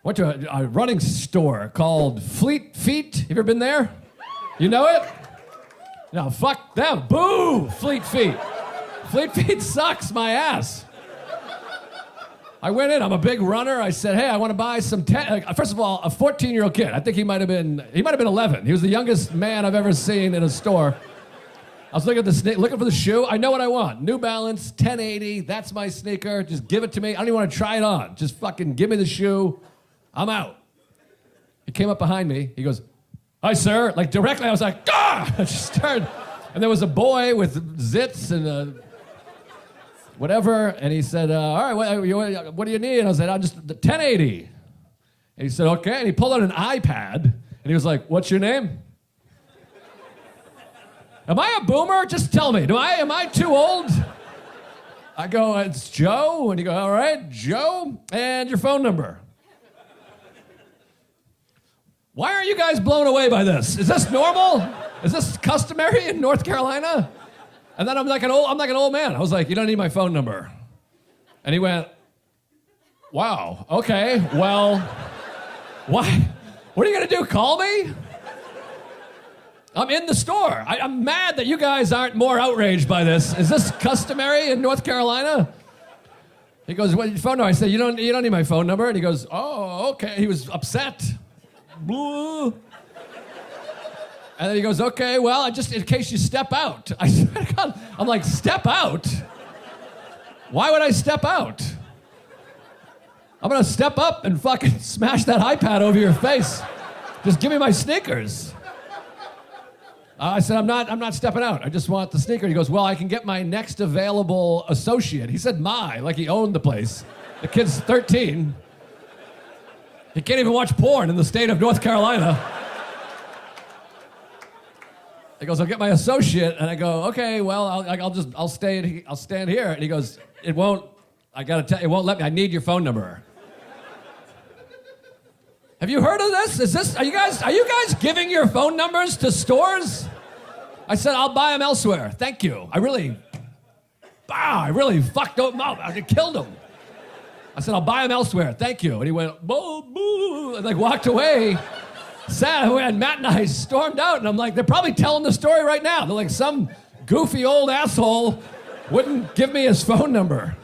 Went to a running store called Fleet Feet. Have you ever been there? You know it? No, fuck them. Boo! Fleet Feet. Fleet Feet sucks my ass. I went in. I'm a big runner. I said, "Hey, I want to buy some." First of all, a 14-year-old kid. I think he might have been 11. He was the youngest man I've ever seen in a store. I was looking for the shoe. I know what I want. New Balance 1080. That's my sneaker. Just give it to me. I don't even want to try it on. Just fucking give me the shoe. I'm out. He came up behind me. He goes, "Hi, sir." Like directly, I was like, "Ah!" I just turned, and there was a boy with zits and whatever, and he said, "All right, what do you need?" And I said, "I'm just the 1080." And he said, "Okay." And he pulled out an iPad, and he was like, "What's your name?" Am I a boomer? Just tell me. Am I too old? I go, "It's Joe." And you go, "All right, Joe, and your phone number." Why aren't you guys blown away by this? Is this normal? Is this customary in North Carolina? And then I'm like an old man. I was like, "You don't need my phone number." And he went, "Wow, okay, well, why? What are you gonna do, call me?" I'm in the store. I'm mad that you guys aren't more outraged by this. Is this customary in North Carolina? He goes, "What's your phone number?" I said, you don't need my phone number." And he goes, "Oh, okay." He was upset. And then he goes, "Okay, well, just in case you step out." I swear to God, I'm like, "Step out? Why would I step out? I'm gonna step up and fucking smash that iPad over your face. Just give me my sneakers." I said, I'm not stepping out. I just want the sneaker." He goes, "Well, I can get my next available associate." He said like he owned the place. The kid's 13. He can't even watch porn in the state of North Carolina. He goes, "I'll get my associate." And I go, "Okay, well, I'll stand here." And he goes, "It won't let me. I need your phone number." Have you heard of this? Are you guys giving your phone numbers to stores? I said, "I'll buy them elsewhere. Thank you." I really fucked him up. I killed him. I said, "I'll buy them elsewhere. Thank you." And he went, "Boo, boo," and like walked away. Sad. And Matt and I stormed out, and I'm like, they're probably telling the story right now. They're like, some goofy old asshole wouldn't give me his phone number.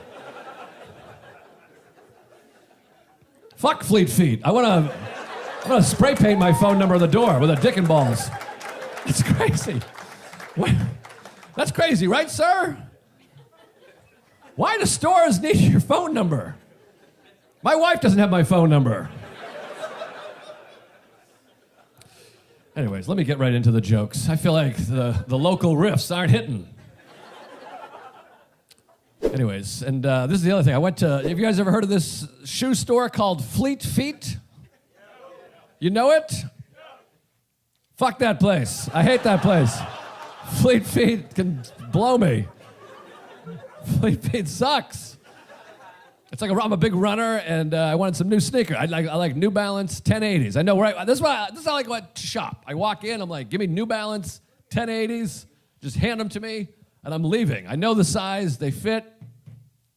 Fuck Fleet Feet. I'm gonna spray paint my phone number on the door with a dick and balls. That's crazy. That's crazy, right, sir? Why do stores need your phone number? My wife doesn't have my phone number. Anyways, let me get right into the jokes. I feel like the local riffs aren't hitting. Anyways, and this is the other thing. Have you guys ever heard of this shoe store called Fleet Feet? You know it? Fuck that place. I hate that place. Fleet Feet can blow me. Fleet Feet sucks. It's like I'm a big runner, and I wanted some new sneaker. I like New Balance 1080s. I know, right? This is how I like to shop. I walk in, I'm like, "Give me New Balance 1080s. Just hand them to me, and I'm leaving. I know the size. They fit.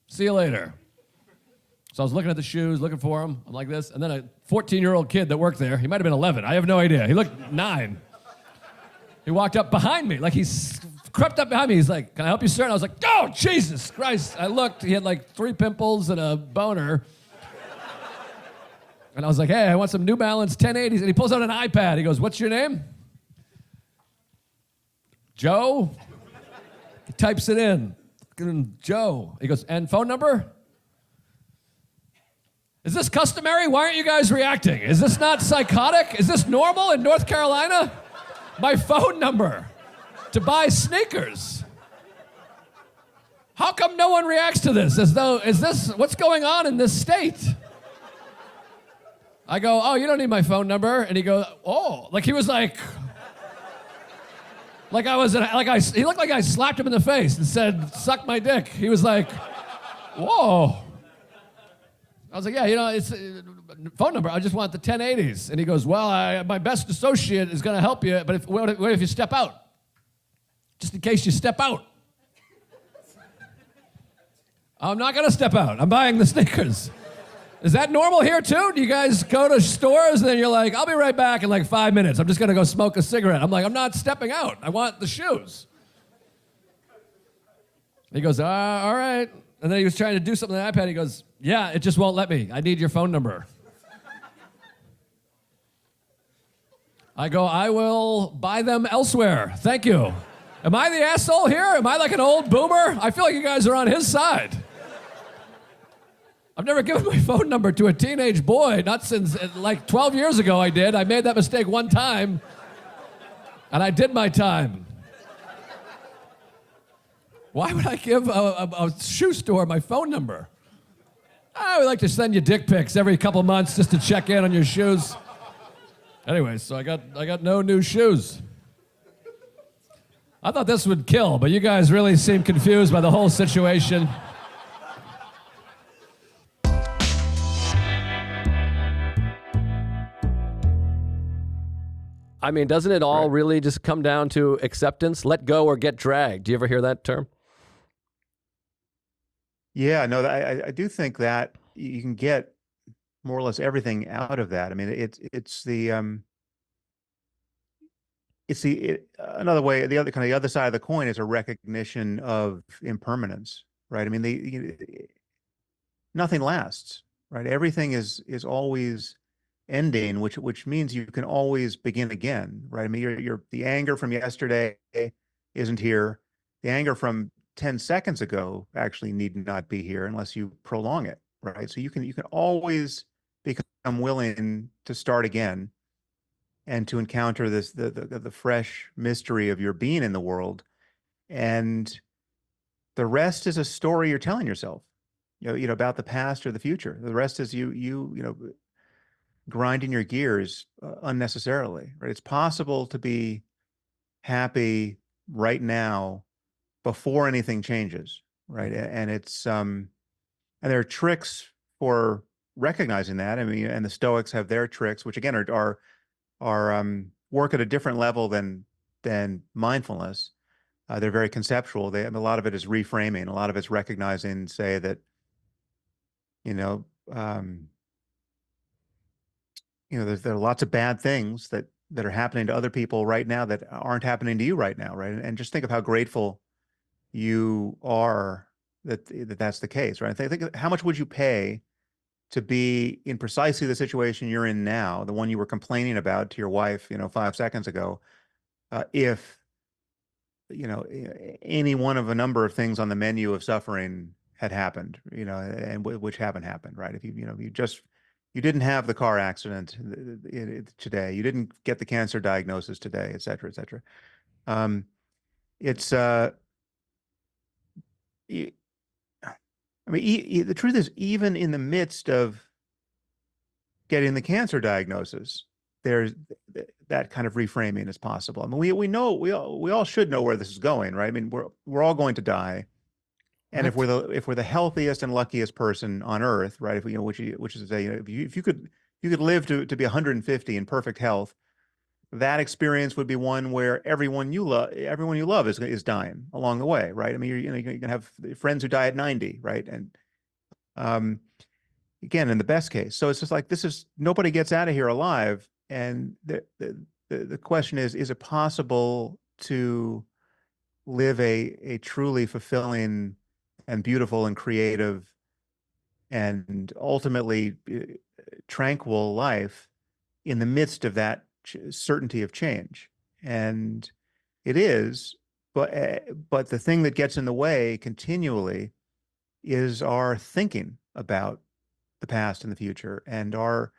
See you later." So I was looking at the shoes, looking for them. I'm like this, and then a 14-year-old kid that worked there, he might have been 11. I have no idea. He looked 9. He walked up behind me, like he's crept up behind me. He's like, "Can I help you, sir?" And I was like, "Oh, Jesus Christ." I looked. He had like 3 pimples and a boner. And I was like, "Hey, I want some New Balance 1080s. And he pulls out an iPad. He goes, "What's your name?" "Joe." He types it in. "Joe." He goes, "And phone number?" Is this customary? Why aren't you guys reacting? Is this not psychotic? Is this normal in North Carolina? My phone number to buy sneakers. How come no one reacts to this? What's going on in this state? I go, "Oh, you don't need my phone number." And he goes, "Oh," like he was like he looked like I slapped him in the face and said, "Suck my dick." He was like, "Whoa." I was like, "Yeah, it's phone number. I just want the 1080s." And he goes, "Well, my best associate is going to help you, but what if you step out? Just in case you step out." I'm not going to step out. I'm buying the sneakers. Is that normal here too? Do you guys go to stores and then you're like, I'll be right back in like 5 minutes. I'm just going to go smoke a cigarette. I'm like, I'm not stepping out. I want the shoes. He goes, all right. And then he was trying to do something on the iPad. He goes, yeah, it just won't let me. I need your phone number. I go, I will buy them elsewhere. Thank you. Am I the asshole here? Am I like an old boomer? I feel like you guys are on his side. I've never given my phone number to a teenage boy, not since like 12 years ago I did. I made that mistake one time, and I did my time. Why would I give a shoe store my phone number? I would like to send you dick pics every couple months just to check in on your shoes. Anyway, so I got no new shoes. I thought this would kill, but you guys really seem confused by the whole situation. I mean, doesn't it all really just come down to acceptance? Let go or get dragged. Do you ever hear that term? Yeah, no, I do think that you can get more or less everything out of that. I mean, another way, the other side of the coin is a recognition of impermanence, right? I mean, nothing lasts, right? Everything is always ending, which means you can always begin again, right? I mean, the anger from yesterday isn't here. The anger from 10 seconds ago actually need not be here unless you prolong it, right? So you can always become willing to start again and to encounter the fresh mystery of your being in the world, and the rest is a story you're telling yourself, you know about the past or the future. The rest is you grinding your gears unnecessarily, right? It's possible to be happy right now before anything changes, right? And and there are tricks for recognizing that. I mean, and the Stoics have their tricks, which again are work at a different level than mindfulness. They're very conceptual. A lot of it is reframing. A lot of it's recognizing, say that, you know, there are lots of bad things that are happening to other people right now that aren't happening to you right now, right? And just think of how grateful you are that's the case, right? Think how much would you pay to be in precisely the situation you're in now, the one you were complaining about to your wife, 5 seconds ago, if any one of a number of things on the menu of suffering had happened, and which haven't happened, right? If you didn't have the car accident today, you didn't get the cancer diagnosis today, et cetera, et cetera. I mean, the truth is, even in the midst of getting the cancer diagnosis, there's that kind of reframing is possible. I mean, we all should know where this is going, right? I mean, we're all going to die, and if we're the healthiest and luckiest person on Earth, right? If which is to say, if you could live to be 150 in perfect health, that experience would be one where everyone you love is dying along the way, right? I mean, you can have friends who die at 90, right? And again, in the best case. So it's just like, nobody gets out of here alive. And the question is it possible to live a truly fulfilling and beautiful and creative and ultimately tranquil life in the midst of that certainty of change? And it is, but the thing that gets in the way continually is our thinking about the past and the future. And our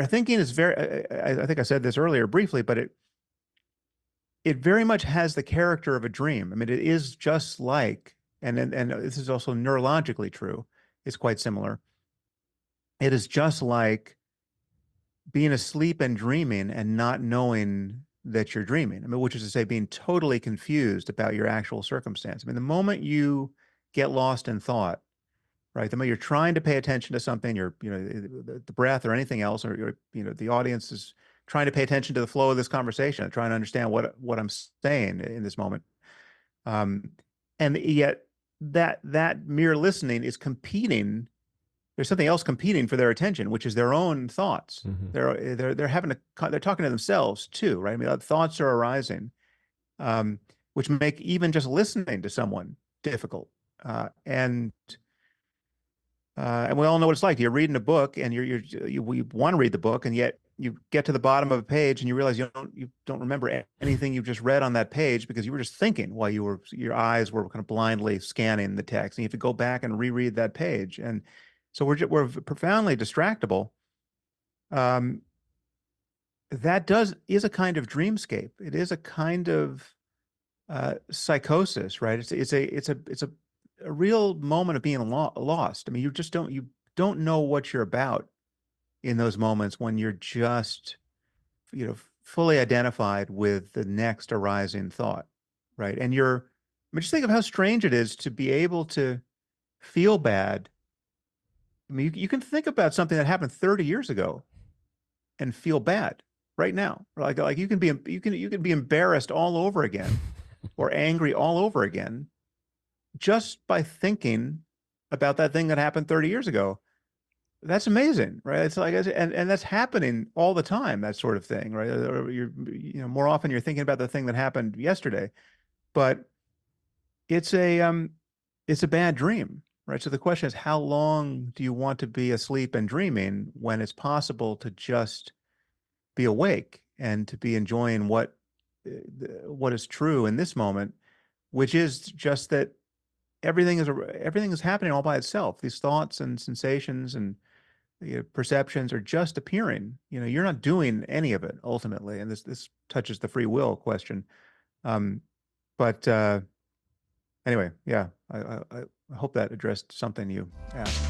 thinking is very, I think I said this earlier briefly, but it very much has the character of a dream. I mean, it is just like, and this is also neurologically true, it's quite similar. It is just like being asleep and dreaming and not knowing that you're dreaming. I mean, which is to say, being totally confused about your actual circumstance. I mean, the moment you get lost in thought, right? The moment you're trying to pay attention to something, the breath or anything else, or the audience is trying to pay attention to the flow of this conversation, trying to understand what I'm saying in this moment. And yet that mere listening is competing there's something else competing for their attention, which is their own thoughts. They're talking to themselves too, right? I mean, thoughts are arising, which make even just listening to someone difficult. And we all know what it's like. You're reading a book, and you want to read the book, and yet you get to the bottom of a page, and you realize you don't remember anything you've just read on that page because you were just thinking while your eyes were kind of blindly scanning the text, and you have to go back and reread that page, and so we're profoundly distractible. That is a kind of dreamscape. It is a kind of psychosis, right? It's a real moment of being lost. I mean, you don't know what you're about in those moments when you're just, fully identified with the next arising thought, right? And I mean, just think of how strange it is to be able to feel bad. I mean, you can think about something that happened 30 years ago and feel bad right now. Like you can be embarrassed all over again or angry all over again just by thinking about that thing that happened 30 years ago. That's amazing, right? It's like, and that's happening all the time, that sort of thing, right? Or more often you're thinking about the thing that happened yesterday, but it's a bad dream, right? So the question is, how long do you want to be asleep and dreaming when it's possible to just be awake and to be enjoying what is true in this moment, which is just that everything is happening all by itself. These thoughts and sensations and perceptions are just appearing. You're not doing any of it ultimately. And this touches the free will question. But anyway, yeah, I hope that addressed something you asked.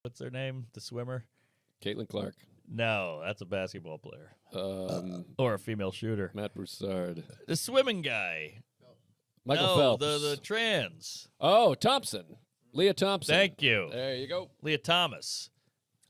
What's her name? The swimmer? Caitlin Clark. No, that's a basketball player. Or a female shooter. Matt Broussard. The swimming guy. Michael Phelps. The trans. Oh, Thompson. Leah Thompson. Thank you. There you go. Leah Thomas.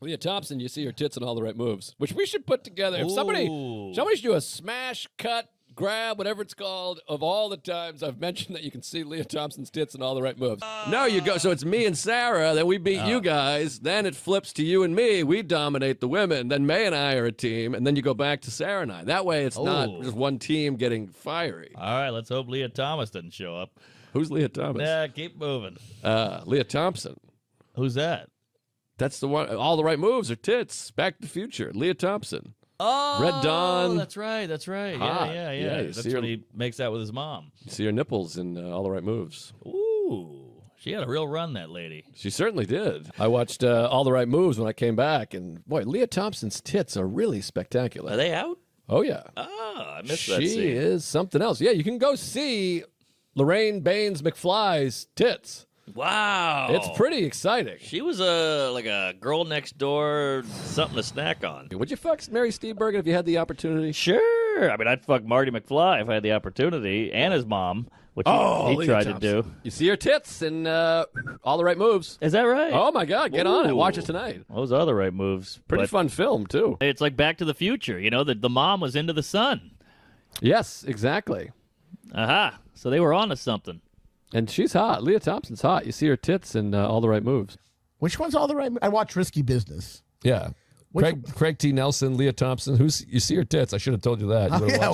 Leah Thompson, you see her tits in all the right moves, which we should put together. If somebody should do a smash, cut, grab, whatever it's called, of all the times I've mentioned that you can see Leah Thompson's tits in all the right moves. No, you go. So it's me and Sarah, then we beat you guys. Then it flips to you and me. We dominate the women. Then May and I are a team, and then you go back to Sarah and I. That way it's not just one team getting fiery. All right, let's hope Leah Thomas doesn't show up. Who's Leah Thomas? Yeah, keep moving. Leah Thompson. Who's that? That's the one. All the right moves are tits. Back to the Future. Leah Thompson. Oh, Red Dawn. That's right. Hot. Yeah. That's when he makes out with his mom. You see her nipples in All the Right Moves. Ooh, she had a real run, that lady. She certainly did. I watched All the Right Moves when I came back, and boy, Leah Thompson's tits are really spectacular. Are they out? Oh, yeah. Oh, I missed that scene. She is something else. Yeah, you can go see Lorraine Baines McFly's tits. Wow. It's pretty exciting. She was like a girl next door, something to snack on. Would you fuck Mary Steenburgen if you had the opportunity? Sure. I mean, I'd fuck Marty McFly if I had the opportunity, and his mom, which he tried to do. You see her tits in All the Right Moves. Is that right? Oh, my God. Get on it. Watch it tonight. Those are the right moves. Pretty fun film, too. It's like Back to the Future. You know, the mom was into the son. Yes, exactly. Aha. So they were on to something. And she's hot. Leah Thompson's hot. You see her tits in All the Right Moves. Which one's all the right? I watched Risky Business. Yeah. Craig T. Nelson, Leah Thompson. You see her tits? I should have told you that. You Yeah,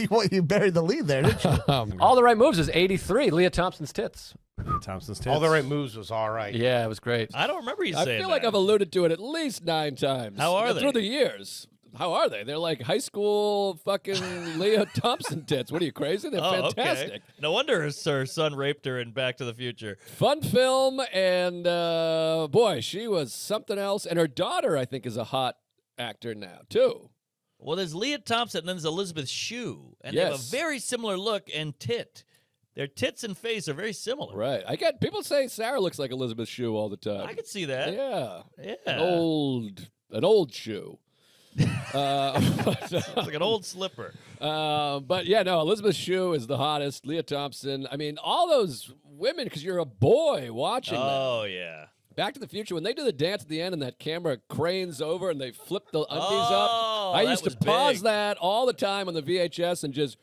well, you buried the lead there, didn't you? All the Right Moves is 83. Leah Thompson's tits. Thompson's tits. All the Right Moves was all right. Yeah, it was great. I don't remember you I saying feel that. like I've alluded to it at least 9 times. How are they? Through the years. How are they? They're like high school fucking Leah Thompson tits. What are you, crazy? They're fantastic. Okay. No wonder her son raped her in Back to the Future. Fun film, and boy, she was something else. And her daughter, I think, is a hot actor now, too. Well, there's Leah Thompson, and then there's Elizabeth Shue. And they have a very similar look and tit. Their tits and face are very similar. Right. I get people say Sarah looks like Elizabeth Shue all the time. I could see that. Yeah. Yeah. An old shoe. It's like an old slipper. But yeah, no, Elizabeth Shue is the hottest. Leah Thompson. I mean, all those women, because you're a boy watching them. Oh, yeah. Back to the Future, when they do the dance at the end and that camera cranes over and they flip the undies Oh, up, I that used to was pause big. that all the time on the VHS and just.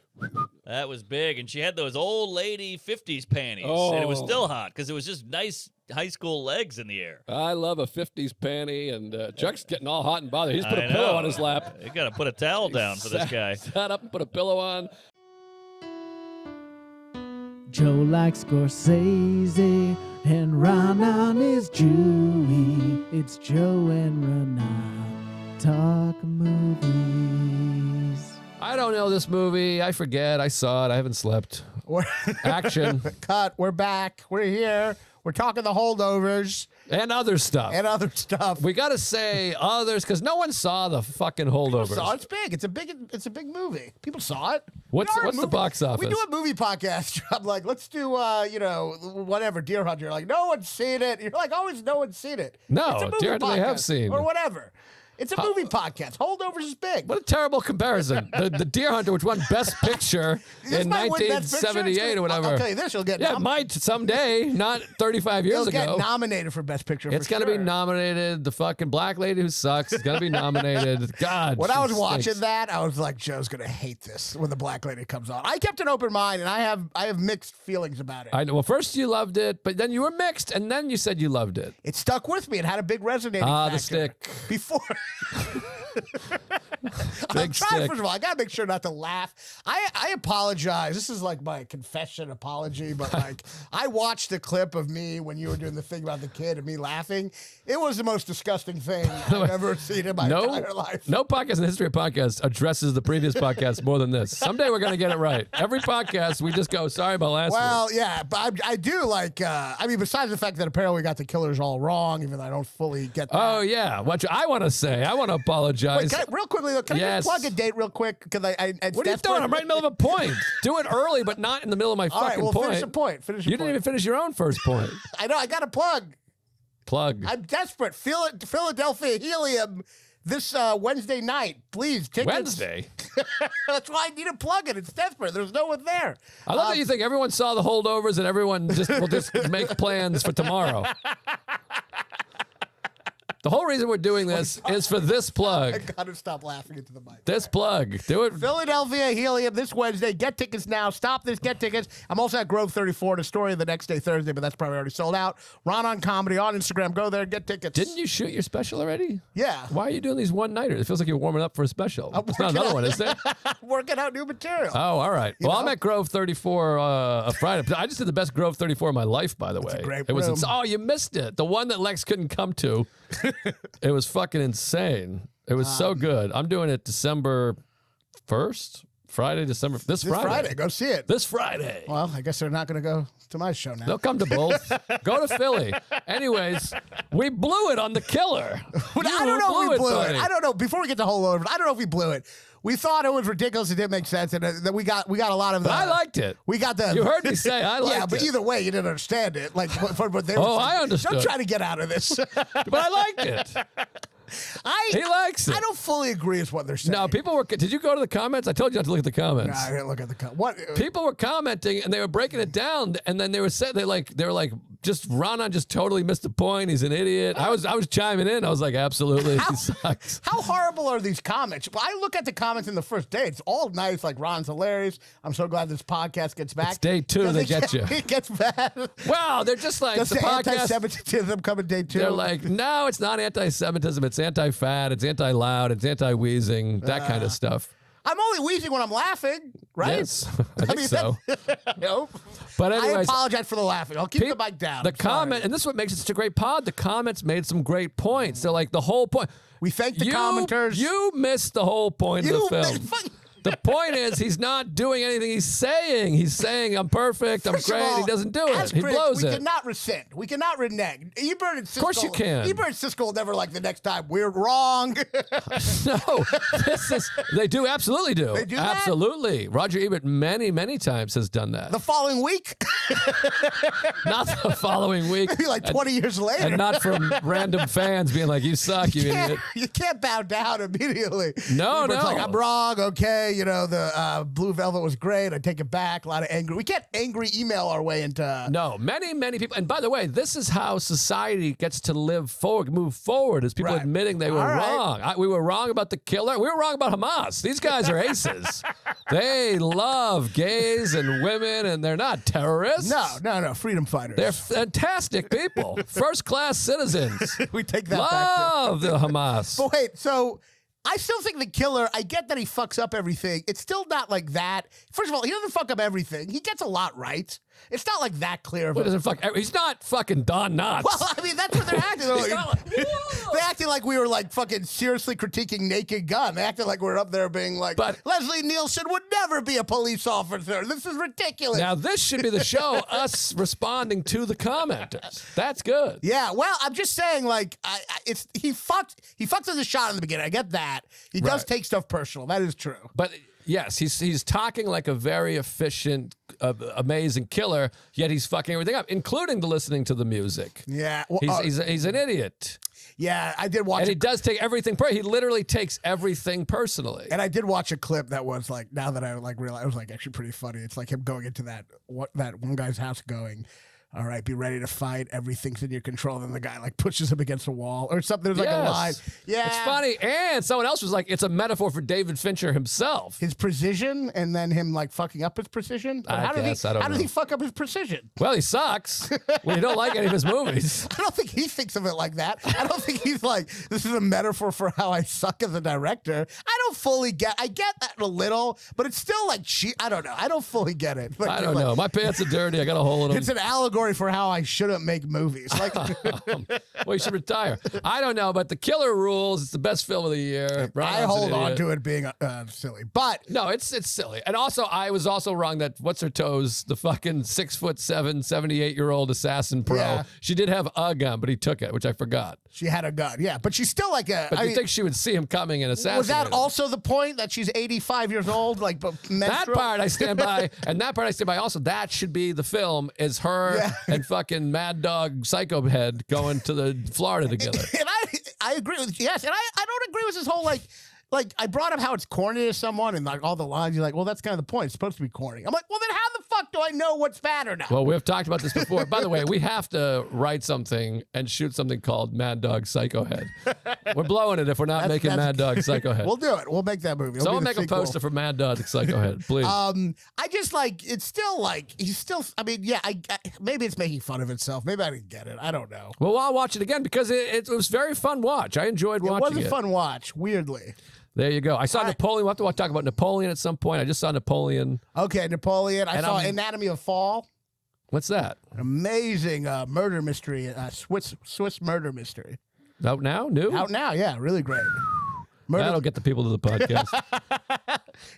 That was big. And she had those old lady 50s panties. And it was Oh. still hot because it was just nice high school legs in the air. I love a 50s panty, and Chuck's getting all hot and bothered. He's put a I pillow know. on his lap. You got to put a towel down for this guy. Sat up and put a pillow on. Joe likes Scorsese and Ronan is Jewy. It's Joe and Ronan talk movies. I don't know this movie. I forget. I saw it. I haven't slept. Action. Cut. We're back. We're here. We're talking the holdovers And other stuff. and other stuff. We got to say others because no one saw the fucking holdovers. Saw it. It's big. It's a big movie. People saw it. What's We are a the movie- box office? We do a movie podcast. I'm like, let's do whatever, Deer Hunter. You're like, no one's seen it. You're like, always no one's seen it. No, it's a movie Deer Hunter they have podcast, seen. or whatever. It's a movie podcast. Holdovers is big. What a terrible comparison. the Deer Hunter, which won Best Picture This in might win Best Picture. 1978 or whatever. I'll tell you this, you'll get Yeah, it might someday, not 35 years You'll get ago. nominated for Best Picture. It's going gonna to be nominated. The fucking black lady who sucks is gonna be nominated. God. When she I was stinks. watching that, I was like, Joe's gonna hate this when the black lady comes on. I kept an open mind, and I have mixed feelings about it. I know. Well, first you loved it, but then you were mixed, and then you said you loved it. It stuck with me. It had a big resonating Ah, factor. the stick. Before. I'm Big trying, stick. first of all, I gotta make sure not to laugh. I apologize. This is like my confession apology, but like I watched the clip of me when you were doing the thing about the kid and me laughing. It was the most disgusting thing I've ever seen in my entire life. No podcast in the history of podcasts addresses the previous podcast more than this. Someday we're gonna get it right. Every podcast we just go, sorry about last week. Well, yeah, but I do like. I mean, besides the fact that apparently we got the killers all wrong, even though I don't fully get that. Oh yeah, what I want to say. I want to apologize. Wait, real quickly, though, can I Yes. just plug a date real quick? Because What are you doing? I'm right in the middle of a point. Do it early, but not in the middle of my All right, fucking well, point. finish the point. Finish your You point. didn't even finish your own first point. I know. I got a plug. Plug. I'm desperate. Philadelphia Helium this Wednesday night. Please, tickets. Wednesday. That's why I need to plug it. It's desperate. There's no one there. I love that you think everyone saw the holdovers and everyone will just make plans for tomorrow. The whole reason we're doing this is for this I plug. gotta stop laughing into the mic. This plug. Do it. Philadelphia Helium this Wednesday. Get tickets now. Stop this. Get tickets. I'm also at Grove 34 to Story the next day, Thursday, but that's probably already sold out. Ron on Comedy on Instagram. Go there. Get tickets. Didn't you shoot your special already? Yeah. Why are you doing these one-nighters? It feels like you're warming up for a special. It's not working another out- one, is there? Working out new material. Oh, all right. Well, I'm know? at Grove 34 Friday. I just did the best Grove 34 of my life, by the way. a great It was room. oh, you missed it. The one that Lex couldn't come to. It was fucking insane. It was so good. I'm doing it December 1st, Friday, December this Friday. Go see it. This Friday. Well, I guess they're not going to go to my show now. They'll come to both. Go to Philly. Anyways, we blew it on the killer. But I don't know if we blew it. buddy. I don't know. Before we get to whole over, I don't know if we blew it. We thought it was ridiculous. It didn't make sense, and then we got a lot of the. But I liked it. We got the. You heard me say I liked Yeah, but it. either way, you didn't understand it. Like, what they were Oh, saying. I understood. Don't try to get out of this. But I liked it. He likes it. I don't fully agree with what they're saying. No, people were. Did you go to the comments? I told you not to look at the comments. No, I didn't look at the what? People were commenting and they were breaking it down, and then they were saying they were like, just Rana just totally missed the point. He's an idiot. I was chiming in. I was like, absolutely, he sucks. How horrible are these comments? Well, I look at the comments in the first day. It's all nice, like Ron's hilarious. I'm so glad this podcast gets back. It's day 2 they get you. It gets bad. Wow, they're just like Does the the podcast. anti-Semitism come in day 2? They're like, no, it's not anti-Semitism. It's anti-fat. It's anti-loud. It's anti-wheezing. That kind of stuff. I'm only wheezing when I'm laughing, right? Yes, I think so. Nope. But I anyways, apologize for the laughing. I'll keep the mic down. The I'm sorry. comment, and this is what makes it such a great pod. The comments made some great points. They're like the whole point. We thank the commenters. You missed the whole point of the film. The point is, he's not doing anything he's saying. He's saying, I'm perfect, First I'm of great. all, He doesn't do as it. He critics, blows we it. cannot rescind. We cannot renege. Ebert and Siskel, course you can. Ebert and Siskel will never like the next time. We're wrong. No, they do absolutely do. They do that? Absolutely. Roger Ebert many, many times has done that. The following week, Not the following week. maybe like 20 years later. And not from random fans being like, you suck, you idiot. You can't bow down immediately. No, Ebert's no. like, I'm wrong. Okay, you know, the Blue Velvet was great. I take it back. A lot of angry. We can't angry email our way into. No, many, many people. And by the way, this is how society gets to move forward, is people Right. admitting they were All right. wrong. We were wrong about the killer. We were wrong about Hamas. These guys are aces. They love gays and women, and they're not terrorists. No. Freedom fighters. They're fantastic people, first-class citizens. we take that back. Love the Hamas. But wait, so I still think the killer, I get that he fucks up everything. It's still not like that. First of all, he doesn't fuck up everything. He gets a lot right. It's not like that clear of What a... doesn't fuck? He's not fucking Don Knotts. Well, I mean, that's what they're acting like. They acted like we were like fucking seriously critiquing Naked Gun. They acted like we were up there being like, But- Leslie Nielsen would never be a police officer. This is ridiculous. Now this should be the show, us responding to the commenters. That's good. Yeah, well, I'm just saying, like, he fucked with the shot in the beginning. I get that. He does Right. take stuff personal. That is true. But yes, he's talking like a very efficient, amazing killer, yet he's fucking everything up, including the listening to the music. Yeah, well, He's an idiot. yeah, I did watch. And he does take everything. He literally takes everything personally. And I did watch a clip that was like, now that I like realized, it was like actually pretty funny. It's like him going into that one guy's house going, all right, be ready to fight. Everything's in your control. Then the guy like pushes him against a wall or something. There's like a line. Yeah. It's funny. And someone else was like, it's a metaphor for David Fincher himself. His precision and then him like fucking up his precision. But I how guess, I don't how did know. he fuck up his precision? Well, he sucks when you don't like any of his movies. I don't think he thinks of it like that. I don't think he's like, this is a metaphor for how I suck as a director. I don't fully get. I get that a little, but it's still like I don't know. I don't fully get it. Like, I don't know. My pants are dirty. I got a hole in them. It's an allegory for how I shouldn't make movies. Like, Well, you should retire. I don't know, but The Killer rules. It's the best film of the year. I hold on to it being silly, but No, it's silly. And also, I was also wrong that What's Her Toes, the fucking 6'7", 78-year-old assassin pro, Yeah. she did have a gun, but he took it, which I forgot. she had a gun. Yeah, but she's still like a. But I you mean, think she would see him coming and assassinate was that him. also the point that she's 85 years old? Like, but That menstrual? part I stand by, and that part I stand by also. That should be the film, is her Yeah. and fucking Mad Dog Psycho Head going to the Florida together. And I agree with yes, and I don't agree with this whole like I brought up how it's corny to someone and like all the lines. You're like, well, that's kind of the point. It's supposed to be corny. I'm like, well, then how the fuck do I know what's bad or not? Well, we've talked about this before. By the way, we have to write something and shoot something called Mad Dog Psycho Head. We're blowing it if we're not making Mad Dog Psycho Head. We'll do it. We'll make that movie. It'll Someone be make the a sequel. poster for Mad Dog Psycho Head, please. I just like it's still like he's still. I mean, yeah. I maybe it's making fun of itself. Maybe I didn't get it. I don't know. Well, I'll watch it again because it was very fun watch. I enjoyed It watching was a fun watch. Weirdly. There you go. I saw Napoleon. We'll have to talk about Napoleon at some point. I just saw Napoleon. Okay, Napoleon. I And saw I'm- Anatomy of Fall. What's that? Amazing murder mystery. Swiss murder mystery. Out now? New? Out now. Yeah, really great. That'll get the people to the podcast.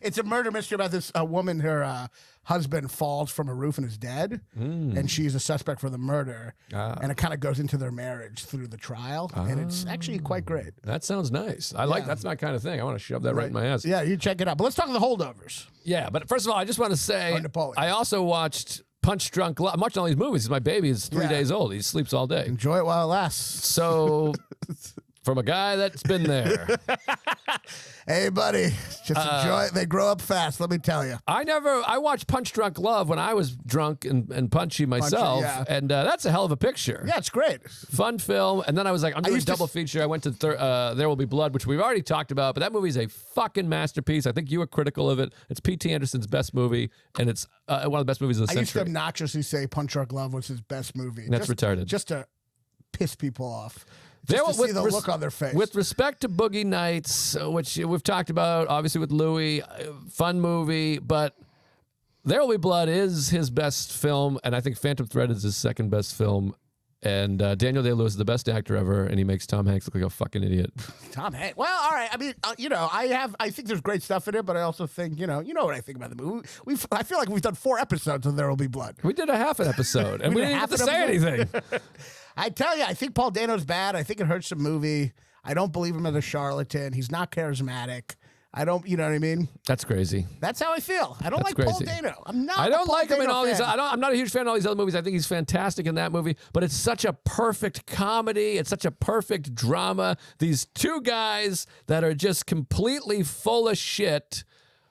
It's a murder mystery about this woman. Her husband falls from a roof and is dead, and she's a suspect for the murder. And it kind of goes into their marriage through the trial, and it's actually quite great. That sounds nice. I like that's my kind of thing. I want to shove that right in my ass. Yeah, you check it out. But let's talk the holdovers. Yeah, but first of all, I just want to say Oh, Napoleon. I also watched Punch Drunk Love. I'm watching all these movies. My baby is 3 Yeah. days old. He sleeps all day. Enjoy it while it lasts. So from a guy that's been there. Hey, buddy, just enjoy it. They grow up fast, let me tell you. I watched Punch Drunk Love when I was drunk and punchy myself, yeah. and that's a hell of a picture. Yeah, it's great. Fun film. And then I was like, I'm doing a used to double feature. I went to There Will Be Blood, which we've already talked about, but that movie's a fucking masterpiece. I think you were critical of it. It's P.T. Anderson's best movie, and it's one of the best movies of the I used to century. obnoxiously say Punch Drunk Love was his best movie. That's retarded. Just to piss people off. There Just to with see the look on their face. With respect to Boogie Nights, which we've talked about, obviously with Louis, fun movie, but There Will Be Blood is his best film, and I think Phantom Thread is his second best film. And Daniel Day-Lewis is the best actor ever, and he makes Tom Hanks look like a fucking idiot. Tom Hanks. Well, all right. I mean, I think there's great stuff in it, but I also think, you know what I think about the movie. I feel like we've done 4 episodes of There Will Be Blood. We did a half an episode, and we did didn't have to half an say anything. I tell you, I think Paul Dano's bad. I think it hurts the movie. I don't believe him as a charlatan. He's not charismatic. I don't, you know what I mean? That's crazy. That's how I feel. I don't That's like Paul crazy. Dano. I'm not. I a don't Paul like him in Dano all these. fan. I'm not a huge fan of all these other movies. I think he's fantastic in that movie, but it's such a perfect comedy. It's such a perfect drama. These two guys that are just completely full of shit,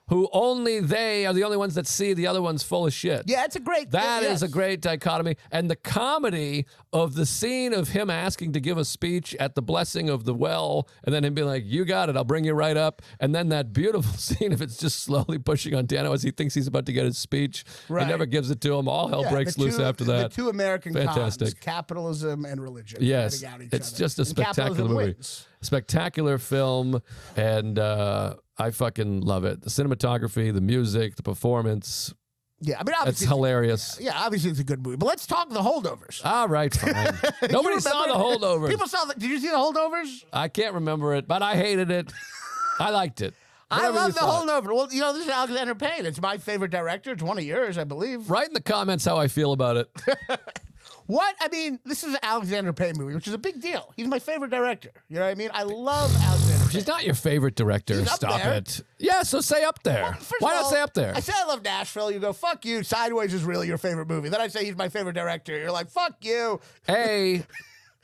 who only they are the only ones that see the other ones full of shit. Yeah, it's a great. That yes. is a great dichotomy. And the comedy of the scene of him asking to give a speech at the blessing of the well, and then him being like, you got it, I'll bring you right up. And then that beautiful scene of it's just slowly pushing on Dano as he thinks he's about to get his speech. Right. He never gives it to him. All hell Yeah, breaks the loose two- after that. The two American Fantastic. cons, capitalism and religion. Yes, fighting out each it's other. just a And spectacular capitalism movie. wins. Spectacular film, and I fucking love it. The cinematography, the music, the performance. Yeah, I mean, It's obviously, hilarious. yeah, obviously it's a good movie. But let's talk The Holdovers. All right, fine. Nobody saw The Holdovers. People saw. Did you see The Holdovers? I can't remember it, but I hated it. I liked it. I Whatever love you The thought. Holdover. Well, you know, this is Alexander Payne. It's my favorite director. It's one of yours, I believe. Write in the comments how I feel about it. What? I mean, this is an Alexander Payne movie, which is a big deal. He's my favorite director. You know what I mean? I love Alexander Payne. She's not your favorite director. He's up Stop there. it. Yeah, so say up there. Well, first Why of not all, say up there? I say I love Nashville. You go, fuck you. Sideways is really your favorite movie. Then I say he's my favorite director. You're like, fuck you. A,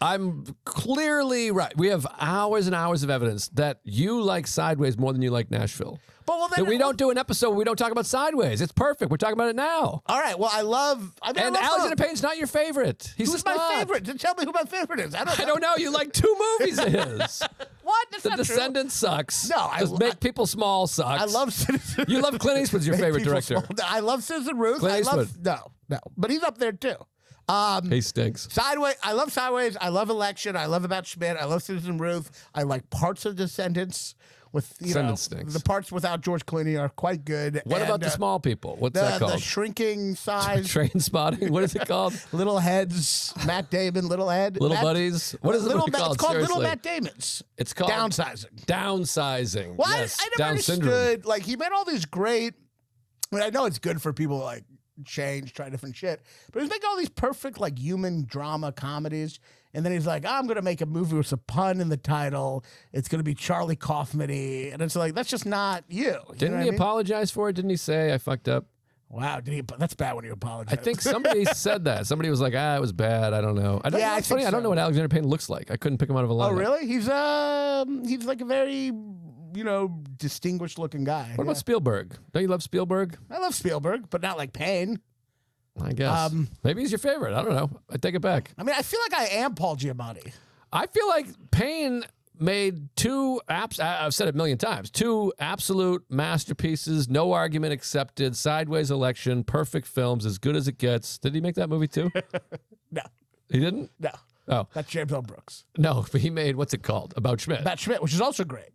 I'm clearly right. We have hours and hours of evidence that you like Sideways more than you like Nashville. But well, then That we don't do an episode where we don't talk about Sideways. It's perfect. We're talking about it now. All right. Well, I love. I mean, And I love Alexander both. Payne's not your favorite. He's Who's just my not. favorite? Just tell me who my favorite is. I I don't know. You like 2 movies of his. What? That's The not true. Descendant sucks. No, I Just lo- Make People Small sucks. I love Citizen. You love Clint Eastwood's your Make favorite people director. small. No, I love Citizen Ruth. Clint I love Eastwood. no, but he's up there too. He stinks. Sideways. I love Sideways. I love Election. I love About Schmidt. I love Citizen Ruth. I like parts of Descendants. With you know, Descendants stinks. the parts without George Clooney are quite good. What about And, the small people? What's that the called? shrinking size, Train spotting. What is it called? little heads? Matt Damon, little head, Little Matt- buddies. What is the little movie Matt- called? It's called Little Seriously. Matt Damon's. It's called Downsizing. Downsizing. Well, yes, I never Down understood. syndrome. Like he made all these great. I mean, I know it's good for people to, like change, try different shit, but he's making all these perfect like human drama comedies, and then he's like, I'm gonna make a movie with a pun in the title. It's gonna be Charlie Kaufman-y, and it's like that's just not you. You know Didn't what he I mean? apologize for it? Didn't he say I fucked up? Wow, did he? That's bad when you apologize. I think somebody said that. Somebody was like, it was bad. I don't know. I don't, Yeah, I it's funny. think I don't so. know what Alexander Payne looks like. I couldn't pick him out of a lineup. Oh, really? He's like a very distinguished looking guy. What about Spielberg? Don't you love Spielberg? I love Spielberg, but not like Payne. I guess. Maybe he's your favorite. I don't know. I take it back. I mean, I feel like I am Paul Giamatti. I feel like Payne made I've said it a million times, 2 absolute masterpieces, no argument accepted, Sideways, Election, perfect films, as good as it gets. Did he make that movie too? No, He didn't? no. Oh, That's James L. Brooks. no, but he made, what's it called? About Schmidt. About Schmidt, which is also great.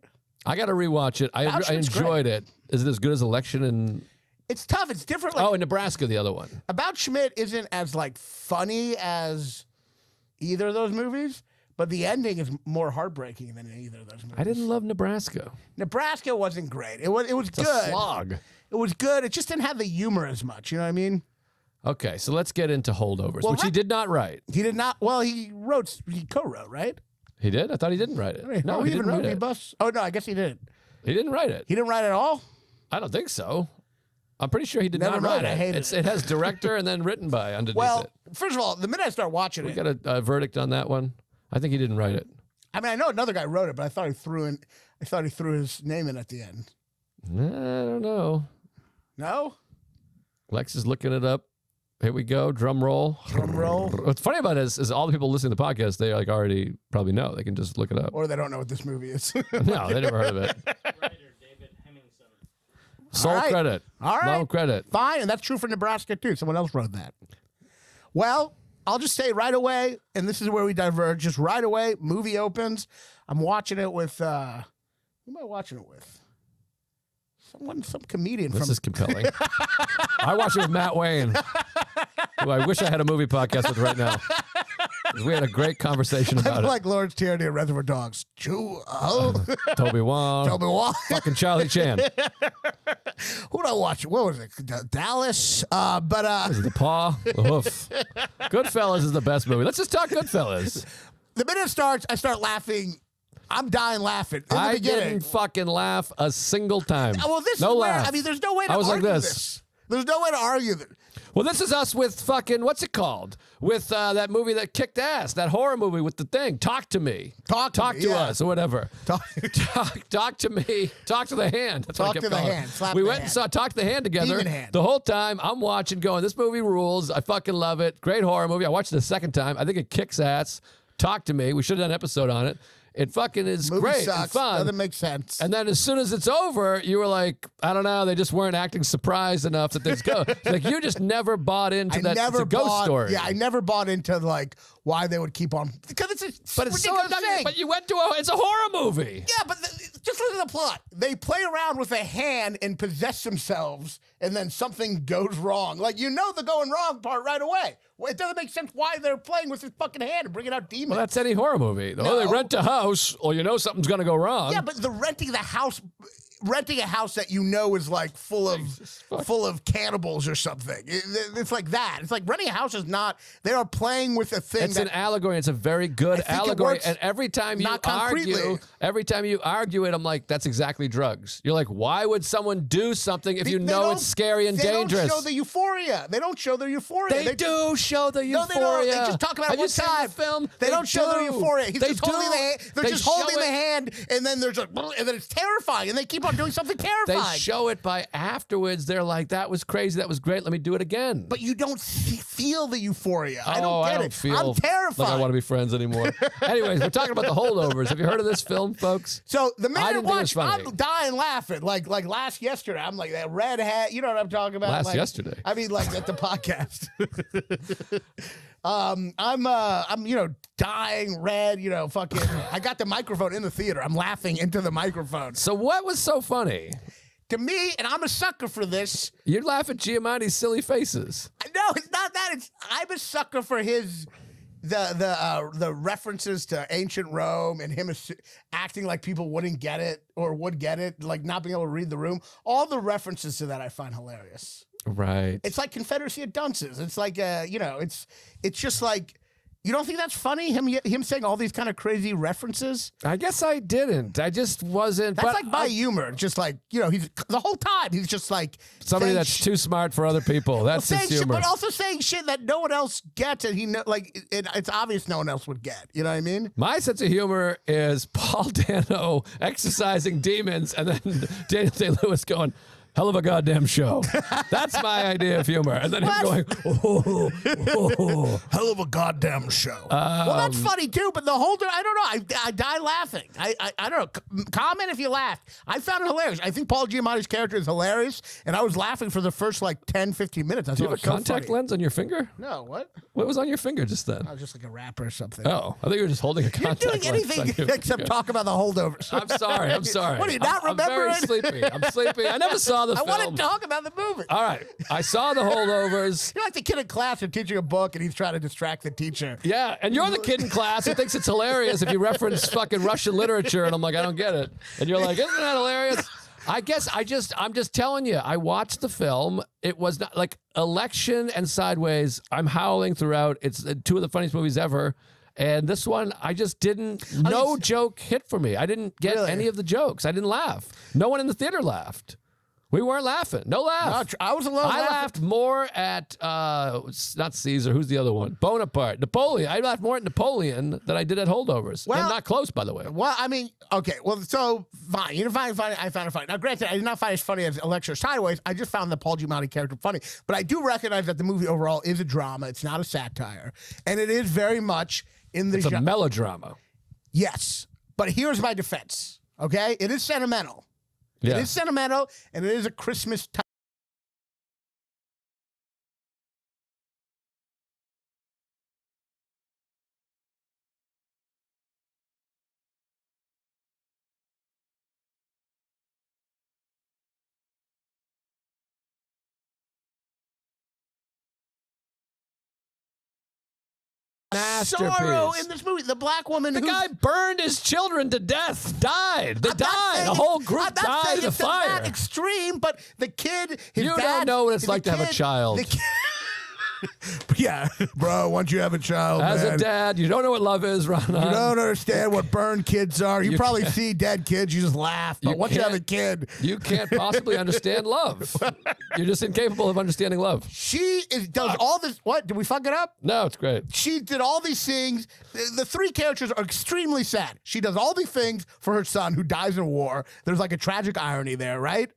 I got to rewatch it. I Schmidt's enjoyed it. Is it as good as Election and, It's tough. It's different. Like, in Nebraska, the other one? About Schmidt isn't as like funny as either of those movies, but the ending is more heartbreaking than either of those movies. I didn't love Nebraska. Nebraska wasn't great. It was It's good. a slog. It was good. It just didn't have the humor as much. You know what I mean? Okay, so let's get into Holdovers, Well, which he did not write. He did not. Well, he co-wrote, right? He did? I thought he didn't write it. No, Are he we even didn't write movie it. buffs? Oh no, I guess he didn't. He didn't write it. He didn't write it at all. I don't think so. I'm pretty sure he did Never not mind, write I it. hated It has director and then written by underneath Well, it. first of all, the minute I start watching We it, got a verdict on that one. I think he didn't write it. I mean, I know another guy wrote it, but I thought he threw his name in at the end. I don't know. No? Lex is looking it up. Here we go. Drum roll. Drum roll. What's funny about it is all the people listening to the podcast, they like already probably know. They can just look it up. Or they don't know what this movie is. No, they never heard of it. Sole All right. credit. All right. No credit. Fine, and that's true for Nebraska, too. Someone else wrote that. Well, I'll just say right away, and this is where we diverge, just right away, movie opens. I'm watching it with, who am I watching it with? Some comedian This from... is compelling. I watched it with Matt Wayne, who I wish I had a movie podcast with right now. We had a great conversation about I'm it. like Lawrence Tierney and Reservoir Dogs. Toby Wong. Toby Wong. Fucking Charlie Chan. Who did I watch? What was it? Dallas? This is the paw. The hoof. Goodfellas is the best movie. Let's just talk Goodfellas. The minute it starts, I start laughing. I'm dying laughing. In the I beginning. didn't fucking laugh a single time. Well, this no is where, laugh. I mean, there's no way to I was argue like this. There's no way to argue that. Well, this is us with fucking, what's it called? With that movie that kicked ass, that horror movie with the thing. Talk to me. Talk to me, yeah. us or whatever. Talk Talk to me. Talk to the hand. That's Talk what I kept to the calling it. hand. Slap we the went and hand. saw Talk to the Hand together. Demon hand. The whole time I'm watching going, this movie rules. I fucking love it. Great horror movie. I watched it a second time. I think it kicks ass. Talk to me. We should have done an episode on it. It fucking is Movie great sucks. and fun. Doesn't make sense. And then as soon as it's over, you were like, I don't know, they just weren't acting surprised enough that there's go. Like you just never bought into that it's a ghost story. Yeah, I never bought into like why they would keep on because it's a But it's so ridiculous thing. But you went to it's a horror movie. Yeah, but just look at the plot. They play around with a hand and possess themselves, and then something goes wrong. Like you know the going wrong part right away. Well, it doesn't make sense why they're playing with this fucking hand and bringing out demons. Well, that's any horror movie. Oh, they rent a house, or you know something's going to go wrong. Yeah, but the renting a house that you know is like full of cannibals or something. It's like that. It's like renting a house is not. They are playing with a thing. It's an allegory. It's a very good allegory. And every time you argue it, I'm like, that's exactly drugs. You're like, why would someone do something if you know it's scary and dangerous? They don't show the euphoria. They don't show their euphoria. They do show the euphoria. No, they don't. They just talk about it one time. The film? They don't show their euphoria. He's They just holding the hand. They're They just show holding it. the hand, and then there's and then it's terrifying, and they keep on doing something terrifying. They show it by afterwards. They're like, that was crazy. That was great. Let me do it again. But you don't feel the euphoria. I I don't get don't it. feel I'm terrified. like I want to be friends anymore. Anyways, we're talking about The Holdovers. Have you heard of this film, folks? So the I minute I didn't think it was watch, funny. I'm dying laughing. Like last yesterday, I'm like that red hat. You know what I'm talking about? Last Like, yesterday. I mean, like at the podcast. I'm dying red. Fucking. I got the microphone in the theater. I'm laughing into the microphone. So what was so funny? To me, and I'm a sucker for this. You laugh at Giamatti's silly faces. No, it's not that. I'm a sucker for his the references to ancient Rome and him acting like people wouldn't get it or would get it, like not being able to read the room. All the references to that I find hilarious. Right. It's like Confederacy of Dunces. It's like it's just like. You don't think that's funny? Him saying all these kind of crazy references? I guess I didn't. I just wasn't. That's but like by humor. Just like, he's the whole time. He's just like somebody saying that's too smart for other people. That's his humor. But also saying shit that no one else gets, and it's obvious no one else would get. You know what I mean? My sense of humor is Paul Dano exercising demons and then Daniel Day-Lewis going, hell of a goddamn show. That's my idea of humor. And then him going, hell of a goddamn show. Well, that's funny too, but the whole time, I don't know. I die laughing. I don't know. Comment if you laughed. I found it hilarious. I think Paul Giamatti's character is hilarious, and I was laughing for the first like 10, 15 minutes. I do you thought have a it was contact so funny. lens on your finger? No, what? What was on your finger just then? I was just like a rapper or something. Oh, I think you were just holding a You're contact doing lens. on anything your except finger. talk about the holdovers. I'm sorry. I'm sorry. What, do you not I'm remember very it? sleepy. I'm sleepy. I never saw the I film. want to talk about the movie. All right. I saw The Holdovers. You're like the kid in class who's teaching a book and he's trying to distract the teacher. Yeah, and you're the kid in class who thinks it's hilarious if you reference fucking Russian literature, and I'm like, I don't get it. And you're like, isn't that hilarious? I guess I'm just telling you, I watched the film. It was not like Election and Sideways. I'm howling throughout. It's two of the funniest movies ever. And this one, I just didn't, no joke hit for me. I didn't get Really? any of the jokes. I didn't laugh. No one in the theater laughed. We weren't laughing. No laugh. I was alone. I laughed more at not Caesar. Who's the other one? Bonaparte. Napoleon. I laughed more at Napoleon than I did at Holdovers. Well, and not close, by the way. Well, I mean, okay. Well, so fine. You know, fine. I found it funny. Now, granted, I did not find it as funny as Electra Sideways. I just found the Paul Giamatti character funny. But I do recognize that the movie overall is a drama. It's not a satire, and it is very much in the. It's a melodrama. Yes, but here's my defense. Okay, it is sentimental. Yeah. It is sentimental, and it is a Christmas time. Sorrow in this movie. The black woman The guy burned his children to death. Died. They died. The whole group died in the fire. Not extreme, but the kid, his You dad, don't know what it's like to have a child. Yeah, bro, once you have a child, As man, a dad, you don't know what love is, Ron. you don't understand what burned kids are. You probably see dead kids, you just laugh. But once you have a kid, you can't possibly understand love. You're just incapable of understanding love. does all this. What? Did we fuck it up? No, it's great. She did all these things. The three characters are extremely sad. She does all these things for her son who dies in war. There's like a tragic irony there, right?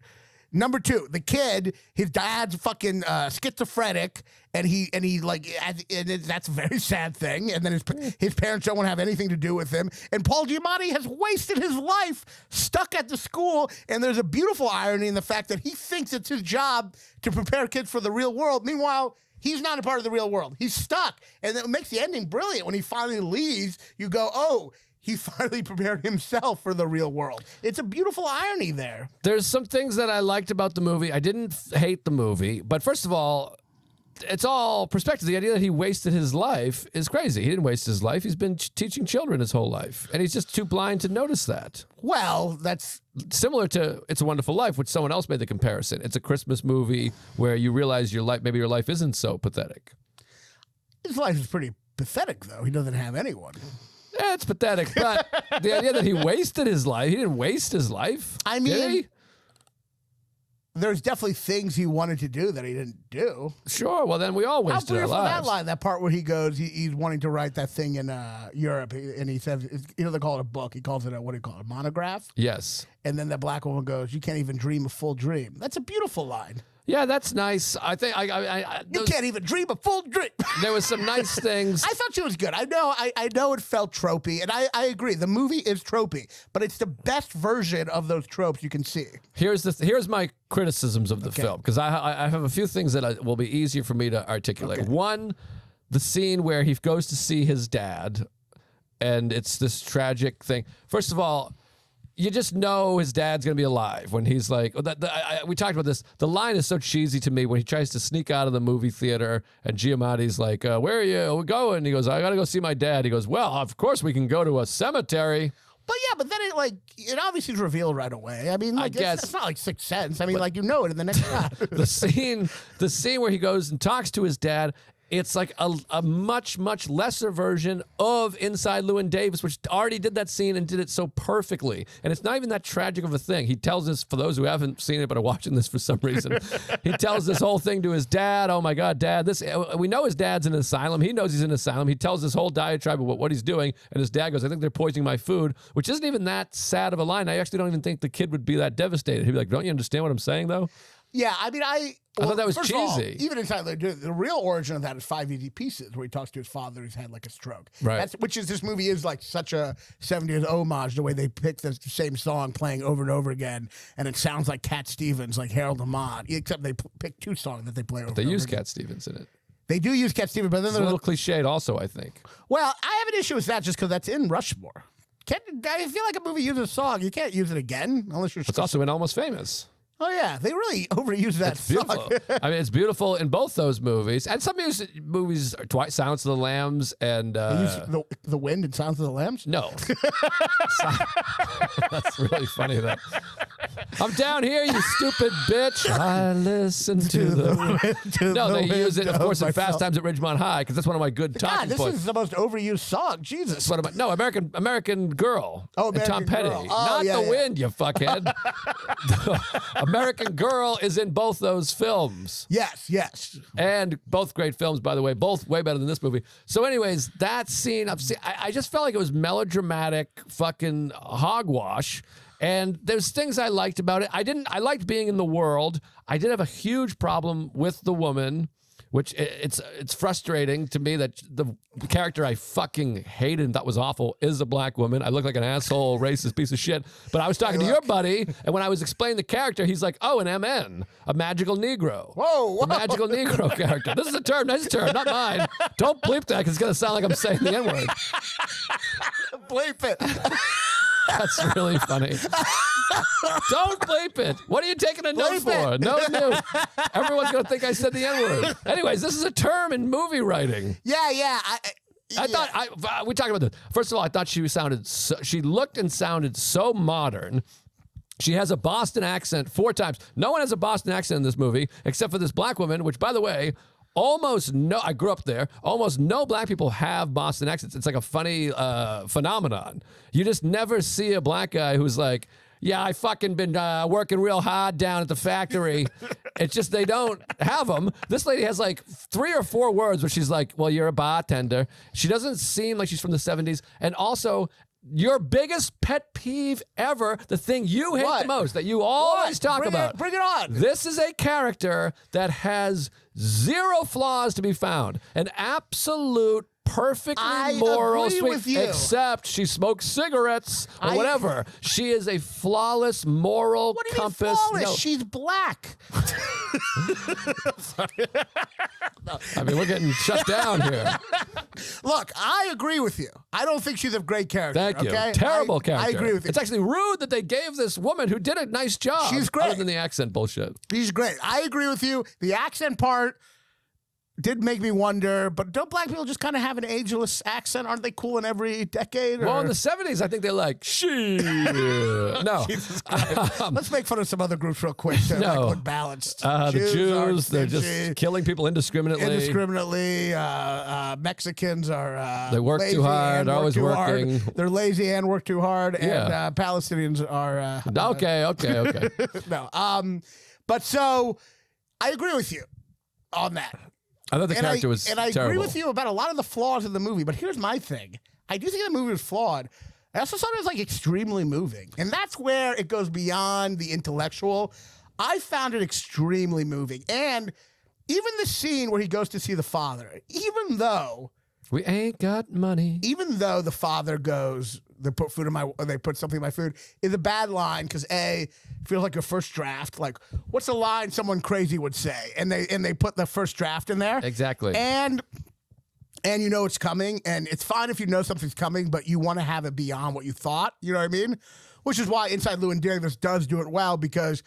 Number two, the kid, his dad's fucking schizophrenic, and that's a very sad thing. And then his parents don't want to have anything to do with him. And Paul Giamatti has wasted his life stuck at the school. And there's a beautiful irony in the fact that he thinks it's his job to prepare kids for the real world. Meanwhile, he's not a part of the real world. He's stuck. And it makes the ending brilliant. When he finally leaves, you go, oh, he finally prepared himself for the real world. It's a beautiful irony there. There's some things that I liked about the movie. I didn't hate the movie. But first of all, it's all perspective. The idea that he wasted his life is crazy. He didn't waste his life. He's been teaching children his whole life. And he's just too blind to notice that. Well, that's similar to It's a Wonderful Life, which someone else made the comparison. It's a Christmas movie where you realize maybe your life isn't so pathetic. His life is pretty pathetic, though. He doesn't have anyone. Yeah, it's pathetic, but the idea that he wasted his life, he didn't waste his life. I mean, there's definitely things he wanted to do that he didn't do. Sure, well, then we all wasted our lives. That line, that part where he goes, he's wanting to write that thing in Europe, and he says, he doesn't call it a book, he calls it a monograph? Yes. And then the black woman goes, you can't even dream a full dream. That's a beautiful line. Yeah, that's nice. I think you can't even dream a full dream. There was some nice things. I thought she was good. I know it felt tropey, and I agree. The movie is tropey, but it's the best version of those tropes you can see. Here's my criticisms of the film, because I have a few things that will be easier for me to articulate. Okay. One, the scene where he goes to see his dad, and it's this tragic thing. First of all, you just know his dad's going to be alive when he's like, we talked about this. The line is so cheesy to me when he tries to sneak out of the movie theater and Giamatti's like, where are you? We're going. He goes, I got to go see my dad. He goes, well, of course we can go to a cemetery. But yeah, but then it obviously is revealed right away. I mean, I guess it's not like Sixth Sense. I mean, you know it in the next shot. The scene where he goes and talks to his dad, it's like a much, much lesser version of Inside Llewyn Davis, which already did that scene and did it so perfectly. And it's not even that tragic of a thing. He tells us, for those who haven't seen it but are watching this for some reason, he tells this whole thing to his dad. Oh my God, Dad, we know his dad's in an asylum. He knows he's in an asylum. He tells this whole diatribe about what he's doing. And his dad goes, I think they're poisoning my food, which isn't even that sad of a line. I actually don't even think the kid would be that devastated. He'd be like, don't you understand what I'm saying, though? Yeah, I mean, I thought that was cheesy. All, even inside the real origin of that is 5 Easy Pieces, where he talks to his father who's had like a stroke. Right. This movie is like such a 70s homage, the way they pick the same song playing over and over again, and it sounds like Cat Stevens, like Harold Ahmad, except they pick two songs that they play over. They and use over Cat Stevens in it. They do use Cat Stevens, but then it's a little cliched also, I think. Well, I have an issue with that just because that's in Rushmore. I feel like a movie uses a song, you can't use it again unless you're. It's also in Almost Famous. Oh, yeah. They really overuse that song. I mean, it's beautiful in both those movies. And some movies are Silence of the Lambs and... the Wind and Silence of the Lambs? No. That's really funny, though. I'm down here, you stupid bitch. I listen to the No, they use it, of course, in Fast Times at Ridgemont High, because that's one of my good talking God, this points. is the most overused song. Jesus. What about, no, American Girl. Oh, and Tom American Petty. Girl. Oh, Not yeah, The yeah. Wind, you fuckhead. American Girl is in both those films. Yes. And both great films, by the way, both way better than this movie. So anyways, that scene, I just felt like it was melodramatic fucking hogwash. And there's things I liked about it. I liked being in the world. I did have a huge problem with the woman, which it's frustrating to me that the character I fucking hated and thought was awful is a black woman. I look like an asshole, racist piece of shit. But I was talking to your buddy, and when I was explaining the character, he's like, oh, an MN, a magical Negro. Whoa. A magical Negro character. This is a term, nice term, not mine. Don't bleep that because it's going to sound like I'm saying the N-word. Bleep it. That's really funny. Don't bleep it. What are you taking a note Bleep for? No. Everyone's going to think I said the N-word. Anyways, this is a term in movie writing. Yeah. I thought we talked about this. First of all, I thought she looked and sounded so modern. She has a Boston accent 4 times. No one has a Boston accent in this movie except for this black woman, which, by the way, I grew up there. Almost no black people have Boston accents. It's like a funny phenomenon. You just never see a black guy who's like, yeah, I fucking been working real hard down at the factory. It's just they don't have them. This lady has like 3 or 4 words where she's like, well, you're a bartender. She doesn't seem like she's from the 70s. And also, your biggest pet peeve ever, the thing you hate the most, that you always talk about. Bring it on. This is a character that has 0 flaws to be found. An absolute perfectly moral, agree with you. except she smokes cigarettes or whatever. She is a flawless moral What do you compass. mean flawless? No. She's black. I mean, we're getting shut down here. Look, I agree with you. I don't think she's a great character. Thank you. Okay? Terrible character. I agree with you. It's actually rude that they gave this woman who did a nice job. She's great. Other than the accent bullshit. She's great. I agree with you. The accent part did make me wonder, but don't black people just kind of have an ageless accent? Aren't they cool in every decade? Well, or? in the 70s, I think they're like, she. No. Jesus Christ. Let's make fun of some other groups real quick to No. look balanced. The Jews, they're just stingy, killing people indiscriminately. Mexicans are They work lazy too hard, and they're always too hard. working. They're lazy and work too hard. Yeah. And Palestinians are Okay. no. But so I agree with you on that. I thought the character was And I terrible. agree with you about a lot of the flaws in the movie, but here's my thing. I do think the movie was flawed. I also thought it was like extremely moving. And that's where it goes beyond the intellectual. I found it extremely moving. And even the scene where he goes to see the father, even though we ain't got money. the father goes, they put something in my food, is a bad line because A, feels like a first draft. Like, what's a line someone crazy would say? And they put the first draft in there. Exactly. And you know it's coming, and it's fine if you know something's coming, but you want to have it beyond what you thought. You know what I mean? Which is why Inside Llewyn Davis does do it well, because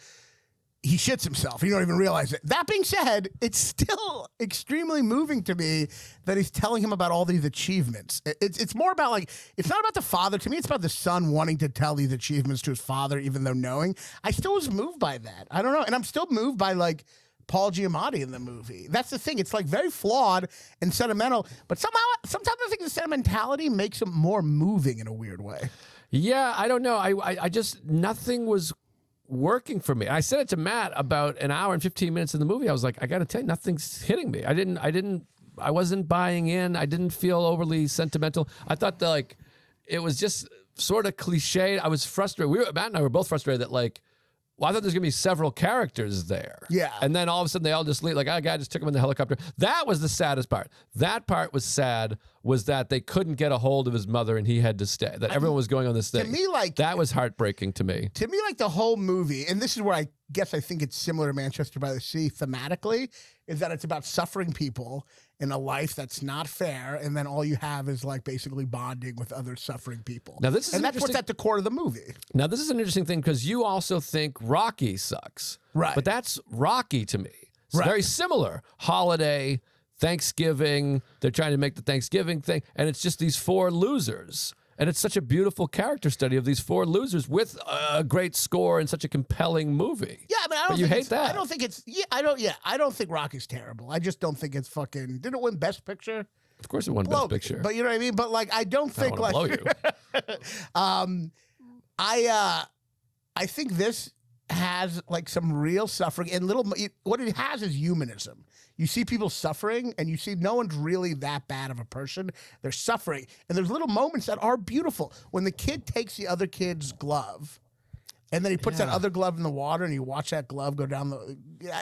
he shits himself. You don't even realize it. That being said, it's still extremely moving to me that he's telling him about all these achievements. It's more about, like, it's not about the father. To me, it's about the son wanting to tell these achievements to his father, even though knowing. I still was moved by that. I don't know. And I'm still moved by, like, Paul Giamatti in the movie. That's the thing. It's, like, very flawed and sentimental, but sometimes I think the sentimentality makes him more moving in a weird way. Yeah, I don't know. I just, nothing was working for me. I said it to Matt about an hour and 15 minutes in the movie. I was like, I got to tell you, nothing's hitting me. I wasn't buying in. I didn't feel overly sentimental. I thought that, like, it was just sort of cliched. I was frustrated. Matt and I were both frustrated that, like, well, I thought there's going to be several characters there. Yeah. And then all of a sudden they all just leave. Like, oh, guy just took him in the helicopter. That was the saddest part. That part was sad, was that they couldn't get a hold of his mother and he had to stay. That everyone was going on this thing. To me, like, that was heartbreaking to me. To me, like, the whole movie, and this is where I guess I think it's similar to Manchester by the Sea thematically, is that it's about suffering people in a life that's not fair, and then all you have is, like, basically bonding with other suffering people. Now, this is that's what's at the core of the movie. Now, this is an interesting thing because you also think Rocky sucks. Right. But that's Rocky to me. It's Right. very similar. Holiday, Thanksgiving, they're trying to make the Thanksgiving thing, and it's just these 4 losers. And it's such a beautiful character study of these 4 losers with a great score and such a compelling movie. Yeah, I mean, I don't But you think hate that. I don't think it's. Yeah, I don't think Rocky's terrible. I just don't think it's fucking. Didn't it win Best Picture? Of course, it won Blow Best me. Picture. But you know what I mean. But like, I don't think I don't like. blow you. I think this has like some real suffering and what it has is humanism. You see people suffering and you see no one's really that bad of a person. They're suffering. And there's little moments that are beautiful. When the kid takes the other kid's glove and then he puts that other glove in the water and you watch that glove go down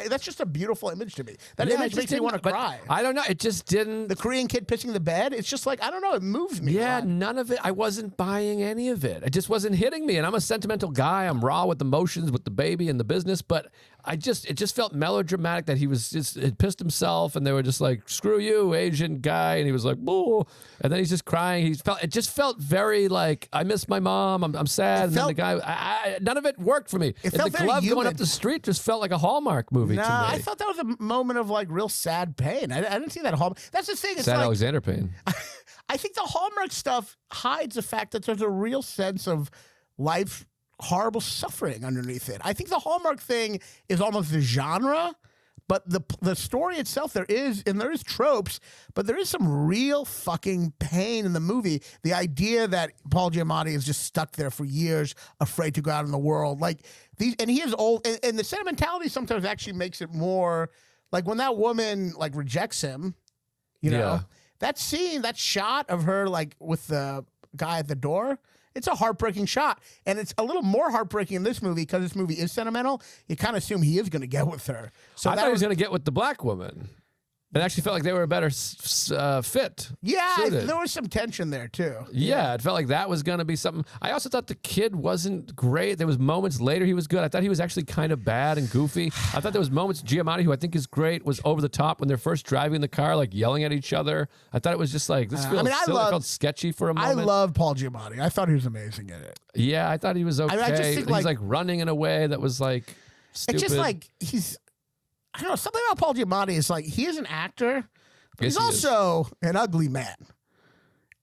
that's just a beautiful image to me. That image makes me want to cry. I don't know. It just didn't. The Korean kid pissing the bed, it's just like, I don't know, it moves me. Yeah, none of it. I wasn't buying any of it. It just wasn't hitting me. And I'm a sentimental guy. I'm raw with emotions with the baby and the business. But it just felt melodramatic that he was had pissed himself and they were just like, screw you, Asian guy. And he was like, boo. And then he's just crying. It just felt very like, I miss my mom. I'm sad. And then the guy, none of it worked for me. It And felt the very glove going human. up the street just felt like a Hallmark movie to me. I thought that was a moment of like real sad pain. I didn't see that Hallmark. That's the thing. It's Sad like, Alexander Payne. I think the Hallmark stuff hides the fact that there's a real sense of life, horrible suffering underneath it. I think the Hallmark thing is almost the genre, but the story itself, there is tropes, but there is some real fucking pain in the movie. The idea that Paul Giamatti is just stuck there for years, afraid to go out in the world, like these, and he is old, and the sentimentality sometimes actually makes it more like when that woman like rejects him, you know. Yeah. That scene, that shot of her like with the guy at the door, it's a heartbreaking shot. And it's a little more heartbreaking in this movie because this movie is sentimental. You kind of assume he is going to get with her. So I thought he was going to get with the black woman. It actually felt like they were a better fit. Yeah, suited. there was some tension there too. Yeah, it felt like that was going to be something. I also thought the kid wasn't great. There was moments later he was good. I thought he was actually kind of bad and goofy. I thought there was moments, Giamatti, who I think is great, was over the top when they're first driving the car, like yelling at each other. I thought it was just like, this feels silly. It felt sketchy for a moment. I love Paul Giamatti. I thought he was amazing in it. Yeah, I thought he was okay. I just think he's like running in a way that was like stupid. It's just like I don't know, something about Paul Giamatti is like, he is an actor, but Yes, he's also an ugly man.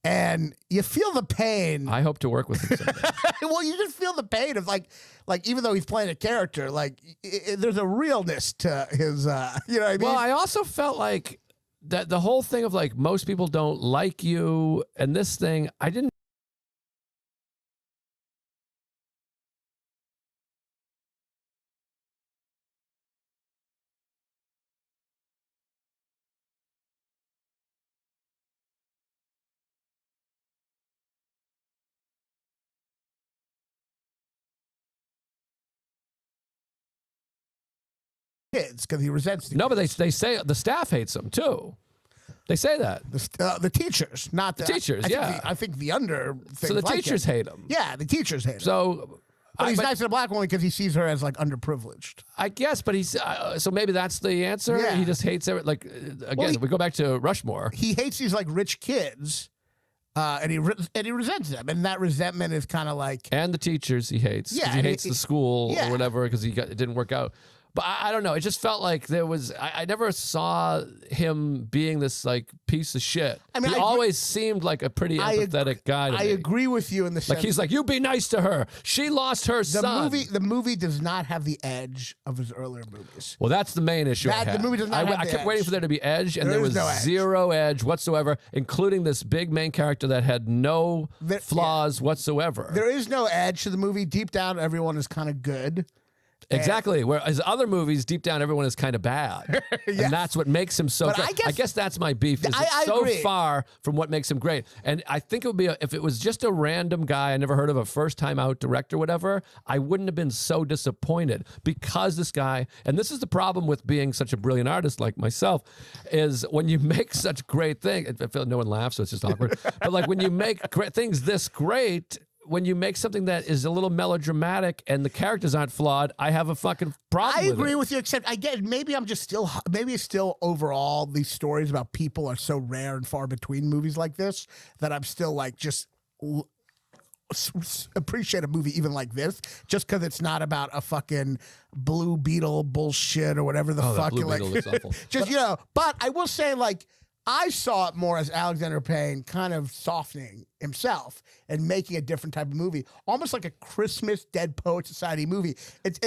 And you feel the pain. I hope to work with him someday. Well, you just feel the pain of like even though he's playing a character, like there's a realness to his, you know what I mean? Well, I also felt like that the whole thing of like most people don't like you and this thing, I didn't. Kids, because he resents the No, but kids. they say the staff hates him too. They say that. The teachers, not the teachers, I think the under. So the teachers hate him. Yeah, the teachers hate him. So But he's nice to the black woman because he sees her as like underprivileged. I guess, but he's so maybe that's the answer. Yeah. He just hates it. Like again, we go back to Rushmore. He hates these like rich kids, and he resents them, and that resentment is kind of like. And the teachers he hates. 'Cause Yeah, he and hates the school yeah. or whatever because it didn't work out. But I don't know. It just felt like there was. I never saw him being this like piece of shit. I mean, he always seemed like a pretty empathetic guy. To I me. agree with you in the sense. Like he's like, you be nice to her. She lost her son. The movie does not have the edge of his earlier movies. Well, that's the main issue. The movie does not have I the kept waiting edge. for there to be edge, and There there is was no edge. zero edge whatsoever, including this big main character that had no flaws whatsoever. There is no edge to the movie. Deep down, everyone is kind of good. Exactly. Whereas other movies, deep down, everyone is kind of bad, Yes. and that's what makes him so But good. I guess that's my beef. Is I it's so agree. far from what makes him great. And I think it would be if it was just a random guy I never heard of, a first-time out director, whatever. I wouldn't have been so disappointed because this guy. And this is the problem with being such a brilliant artist like myself, is when you make such great things. I feel like no one laughs, so it's just awkward. But like when you make great things this great. When you make something that is a little melodramatic and the characters aren't flawed, I have a fucking problem I with agree it. with you, except I get maybe it's still overall these stories about people are so rare and far between movies like this that I'm still like just appreciate a movie even like this just because it's not about a fucking Blue Beetle bullshit or whatever the fuck. Blue like, Beetle looks awful. just but I will say like. I saw it more as Alexander Payne kind of softening himself and making a different type of movie, almost like a Christmas Dead Poet Society movie. It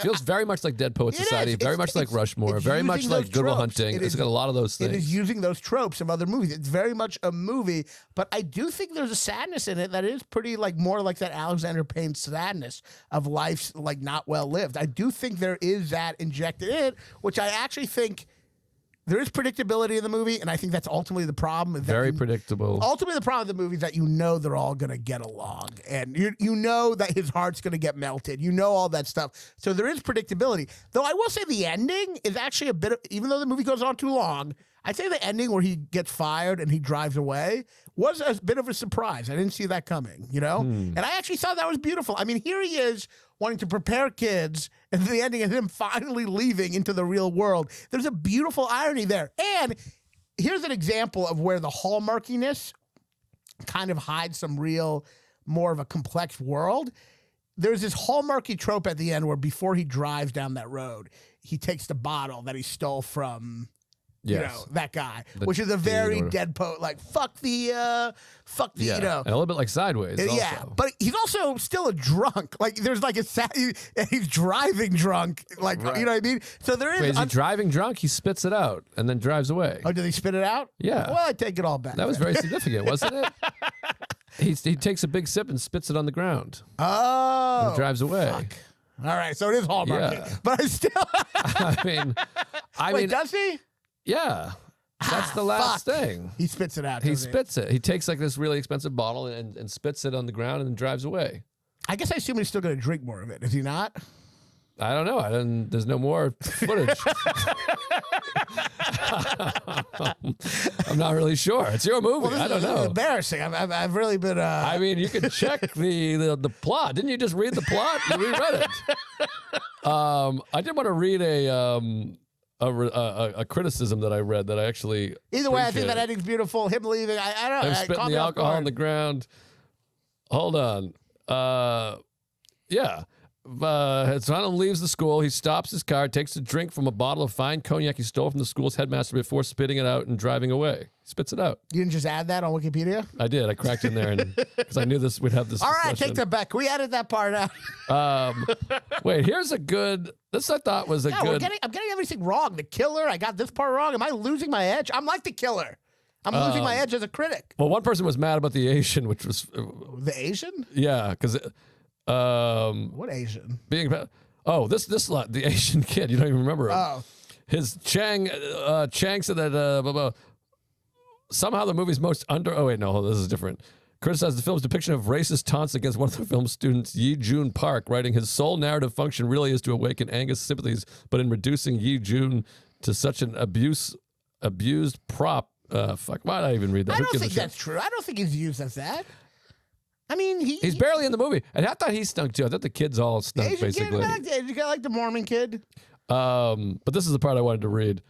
feels very much like Dead Poet Society, very much like Rushmore, very much like Good Will Hunting. It's got a lot of those things. It is using those tropes of other movies. It's very much a movie, but I do think there's a sadness in it that is pretty like more like that Alexander Payne sadness of life's like not well lived. I do think there is that injected in it, which I actually think. There is predictability in the movie, and I think that's ultimately the problem. Very predictable. Ultimately, the problem with the movie is that you know they're all going to get along, and you know that his heart's going to get melted. You know all that stuff. So there is predictability. Though I will say the ending is actually a bit of, even though the movie goes on too long, I'd say the ending where he gets fired and he drives away was a bit of a surprise. I didn't see that coming, you know? And I actually thought that was beautiful. I mean, here he is wanting to prepare kids, and the ending is him finally leaving into the real world. There's a beautiful irony there. And here's an example of where the hallmarkiness kind of hides some real, more of a complex world. There's this hallmarky trope at the end where before he drives down that road, he takes the bottle that he stole from... You know, that guy, which is a very Dead Poet, like, fuck the, you know. And a little bit like Sideways Yeah, also. but he's also still a drunk. Like, there's like he's driving drunk, like, you know what I mean? So there is... Wait, is he driving drunk? He spits it out and then drives away. Oh, did he spit it out? Yeah. Well, I take it all back. That was very significant, wasn't it? He takes a big sip and spits it on the ground. Oh. And drives away. Fuck. All right, so it is Hallmark. Yeah. But I still... I Wait, mean... does he? Yeah. That's the last Fuck. thing. He spits it out. He spits it. He takes like this really expensive bottle and spits it on the ground and then drives away. I guess I assume he's still going to drink more of it. Is he not? I don't know. There's no more footage. I'm not really sure. It's your movie. Well, I don't know. Embarrassing. I've really been. I mean, you can check the plot. Didn't you just read the plot? You reread it. I did want to read a criticism that I read that I actually Either way, I think that ending's beautiful. Him leaving, I don't know. Him spitting the alcohol on the ground. Hold on. Yeah. Son leaves the school. He stops his car, takes a drink from a bottle of fine cognac he stole from the school's headmaster before spitting it out and driving away. He spits it out. You didn't just add that on Wikipedia? I did. I cracked in there because I knew we'd have this. All right, discussion. take that back. Can we edit that part out? Wait, here's a good. This I thought was a good. I'm getting everything wrong. The killer. I got this part wrong. Am I losing my edge? I'm like the killer. I'm losing my edge as a critic. Well, one person was mad about the Asian, which was The Asian? yeah, because What Asian? being the Asian kid. You don't even remember him. Oh. His Chang said that somehow the movie's most under. Oh wait, no, this is different. Criticized the film's depiction of racist taunts against one of the film's students, Yi Jun Park, writing his sole narrative function really is to awaken Angus' sympathies, but in reducing Yi Jun to such an abused prop. Fuck, why did I even read that? I don't think that's true. I don't think he's used as that. I mean, he's barely in the movie, and I thought he stunk too. I thought the kids all stunk Asian basically. Kid, you got like the Mormon kid. But this is the part I wanted to read.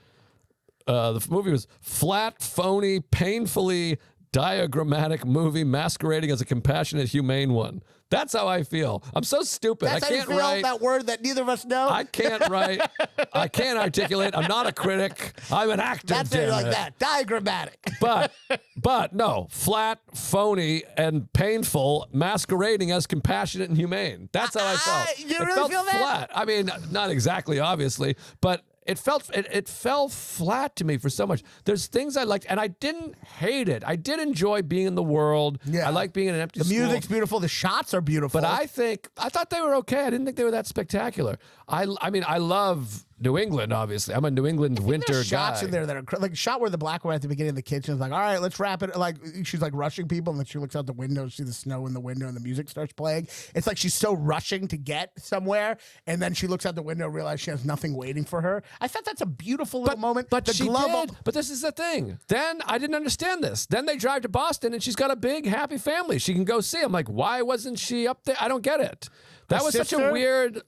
The movie was flat, phony, painfully diagrammatic movie masquerading as a compassionate, humane one. That's how I feel. I'm so stupid. That's I can't how you feel, write that word that neither of us know. I can't write. I can't articulate. I'm not a critic. I'm an actor. That's it, like that. Diagrammatic. But no, flat, phony, and painful, masquerading as compassionate and humane. That's how I felt. You it really felt feel that? flat. I mean, not exactly, obviously, but it fell flat to me for so much. There's things I liked, and I didn't hate it. I did enjoy being in the world. Yeah. I like being in an empty school. The music's beautiful. The shots are beautiful. But I thought they were okay. I didn't think they were that spectacular. I mean, I love New England, obviously. I'm a New England winter There's shots guy. in there that are like a shot where the black woman at the beginning of the kitchen is like, all right, let's wrap it. Like she's like rushing people, and then she looks out the window, see the snow in the window, and the music starts playing. It's like she's so rushing to get somewhere, and then she looks out the window, realizes she has nothing waiting for her. I thought that's a beautiful little moment. But the she glove did. But this is the thing. Then I didn't understand this. Then they drive to Boston, and she's got a big, happy family. She can go see. I'm like, why wasn't she up there? I don't get it. That was such a weird,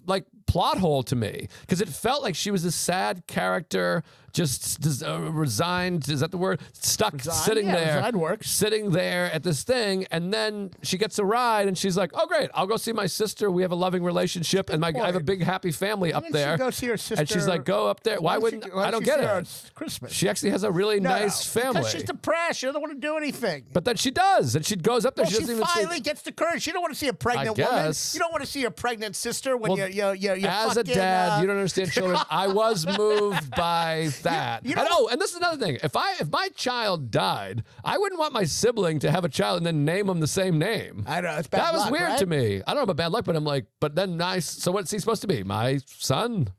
like, plot hole to me because it felt like she was a sad character just resigned. Is that the word? Stuck, sitting there. Resigned works. Sitting there at this thing, and then she gets a ride, and she's like, "Oh, great! I'll go see my sister. We have a loving relationship, and I have a big happy family up there." Go see her sister. And she's like, "Go up there." Why wouldn't I? Don't get it. Christmas. She actually has a really nice family. Because she's depressed. She doesn't want to do anything. But then she does, and she goes up there. Well, she doesn't even finally gets the courage. She don't want to see a pregnant woman. You don't want to see a pregnant sister when you as a dad, you don't understand children. I was moved by that. And this is another thing. If my child died, I wouldn't want my sibling to have a child and then name him the same name. I know, it's bad That was luck, weird right? to me. I don't know about bad luck, but I'm like, but then nice. So what's he supposed to be? My son?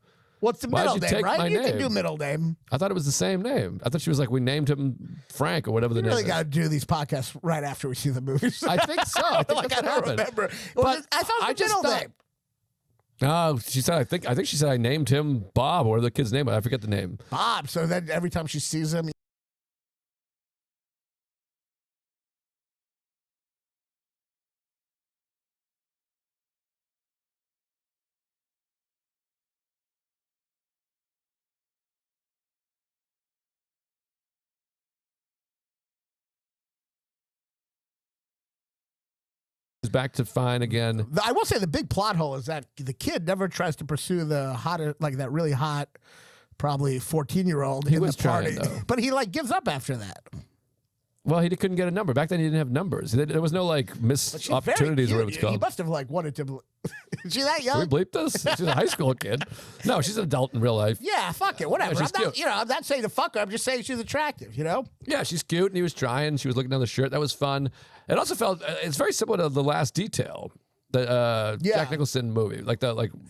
What's the Why'd middle you name, take right? my You can name? do middle name. I thought it was the same name. I thought she was like, we named him Frank or whatever the You name really is. got to do these podcasts right after we see the movies. I think so. I think like, that's what I don't happened. remember. But I thought it was the middle name. Oh, she said. I think she said I named him Bob, or the kid's name. I forget the name. Bob. So then every time she sees him, Back to fine again. I will say the big plot hole is that the kid never tries to pursue the hotter, like that really hot, probably 14-year-old in was the party. trying, though. But he like gives up after that. Well, he couldn't get a number. Back then, he didn't have numbers. There was no like missed opportunities or whatever it's He called. must have like wanted to. Is she that Can young? we bleep this? She's a high school kid. No, she's an adult in real life. Yeah, fuck it, whatever. Yeah, she's I'm not, cute. I'm not saying to fuck her. I'm just saying she's attractive. You know. Yeah, she's cute, and he was trying. She was looking down the shirt. That was fun. It also felt it's very similar to The Last Detail, the Jack Nicholson movie, like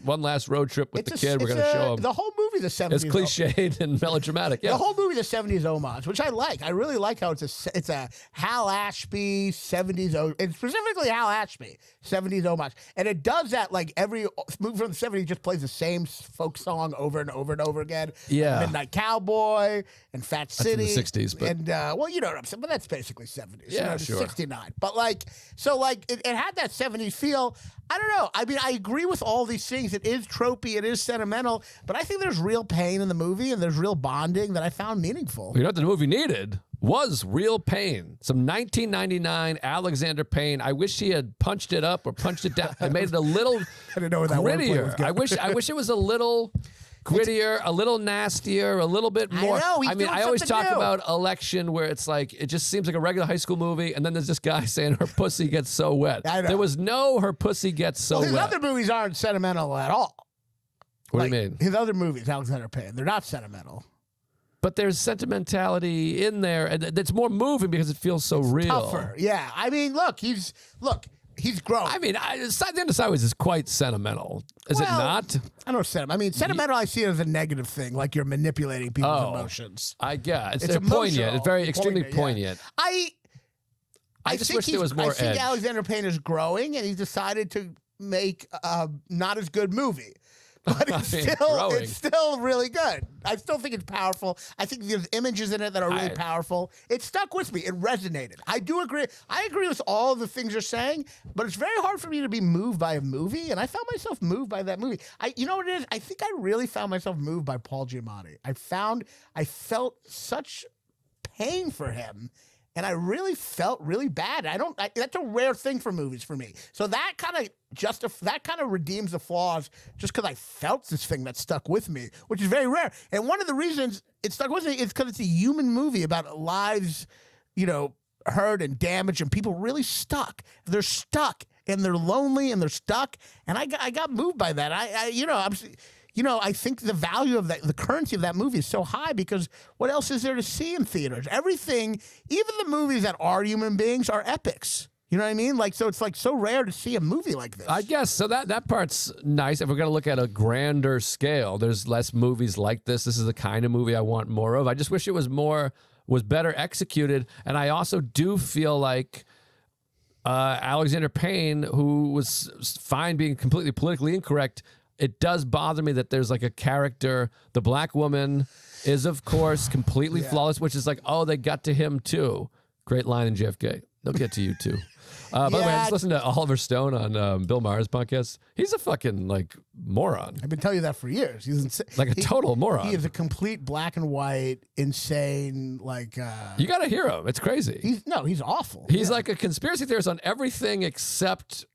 one last road trip with the kid. We're gonna show him. The whole movie, the 70s. It's cliched and melodramatic. Yeah. The whole movie, the 70s homage, which I like. I really like how it's a Hal Ashby 70s, it's specifically Hal Ashby 70s homage, and it does that like every movie from the 70s just plays the same folk song over and over and over again. Yeah. Midnight Cowboy and Fat City. in the 60s, but and well, you know what I'm saying, but that's basically 70s. Yeah, sure. 69. But like, so like it had that 70s feel. I don't know. I mean, I agree with all these things. It is tropey, it is sentimental, but I think there's real pain in the movie and there's real bonding that I found meaningful. You know what the movie needed was real pain. Some 1999 Alexander Payne. I wish he had punched it up or punched it down. It made it a little I didn't know where that wordplay was grittier. going. I wish it was a little grittier, a little nastier, a little bit more. I mean, I always something talk new. about Election, where it's like it just seems like a regular high school movie, and then there's this guy saying her pussy gets so wet. I know. There was no her pussy gets so His wet. other movies aren't sentimental at all. What Like, do you mean? His other movies, Alexander Payne, they're not sentimental. But there's sentimentality in there, and it's more moving because it feels so real. Tougher. Yeah. I mean, look, he's grown. I mean, the end of Sideways is quite sentimental, is it Well, not? I don't sentimental. I mean, sentimental I see it as a negative thing, like you're manipulating people's emotions. I guess It's poignant. emotional, It's very extremely poignant, yeah. poignant. I just think wish there was more I think edge. Alexander Payne is growing, and he's decided to make not as good movie. But it's growing. still really good. I still think it's powerful. I think there's images in it that are really powerful. It stuck with me. It resonated. I do agree. I agree with all the things you're saying, but it's very hard for me to be moved by a movie, and I found myself moved by that movie. You know what it is? I think I really found myself moved by Paul Giamatti. I felt such pain for him. And I really felt really bad. That's a rare thing for movies for me. So that kind of redeems the flaws just because I felt this thing that stuck with me, which is very rare. And one of the reasons it stuck with me is because it's a human movie about lives, hurt and damaged and people really stuck. They're stuck and they're lonely and they're stuck. And I got moved by that. I think the value of the currency of that movie is so high because what else is there to see in theaters? Everything, even the movies that are human beings are epics. You know what I mean? So it's like so rare to see a movie like this. I guess so. That part's nice. If we're gonna look at a grander scale, there's less movies like this. This is the kind of movie I want more of. I just wish it was better executed. And I also do feel like Alexander Payne, who was fine being completely politically incorrect, it does bother me that there's like a character. The black woman is, of course, completely flawless, which is like, oh, they got to him too. Great line in JFK. They'll get to you too. By the way, I Yeah. just listened to Oliver Stone on Bill Maher's podcast. He's a fucking like moron, I've been telling you that for years. He's insane. like a total moron. He is a complete black and white, insane. Like You got to hear him. It's crazy. he's awful. He's like a conspiracy theorist on everything except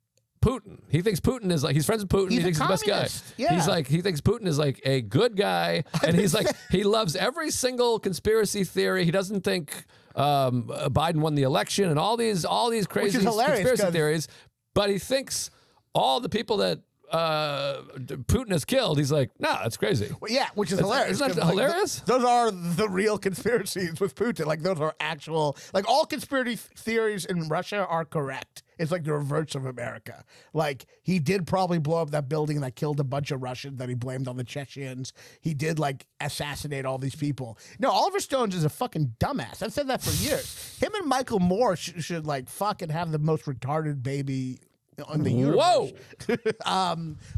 Putin. He thinks Putin is like, he's friends with Putin. He's He thinks a he's the best guy. communist. Yeah. He's like, he thinks Putin is like a good guy. And he's like, he loves every single conspiracy theory. He doesn't think Biden won the election and all these crazy hilarious, conspiracy 'cause- theories. But he thinks all the people that Putin has killed, he's like, nah, that's crazy. Well, yeah, which is hilarious. Isn't that 'cause, like, hilarious? those are the real conspiracies with Putin. Like those are actual. Like all conspiracy theories in Russia are correct. It's like the reverse of America. Like he did probably blow up that building that killed a bunch of Russians that he blamed on the Chechens. He did like assassinate all these people. No, Oliver Stone is a fucking dumbass. I've said that for years. Him and Michael Moore should like fucking have the most retarded baby on the universe. Whoa.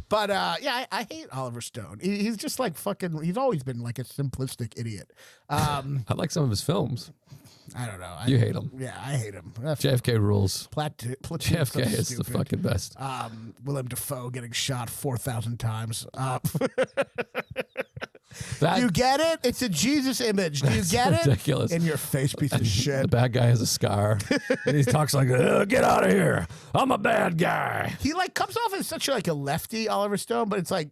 But yeah, I hate Oliver Stone. He's just like fucking. He's always been like a simplistic idiot. I like some of his films. I don't know. You hate him. Yeah, I hate him. That's JFK rules. Platoon JFK is the stupid. fucking best. Willem Dafoe getting shot 4,000 times. That, You get it? It's a Jesus image. Do you get it? ridiculous. In your face, piece of The shit. bad guy has a scar. And he talks like, get out of here. I'm a bad guy. He like comes off as such like a lefty, Oliver Stone, but it's like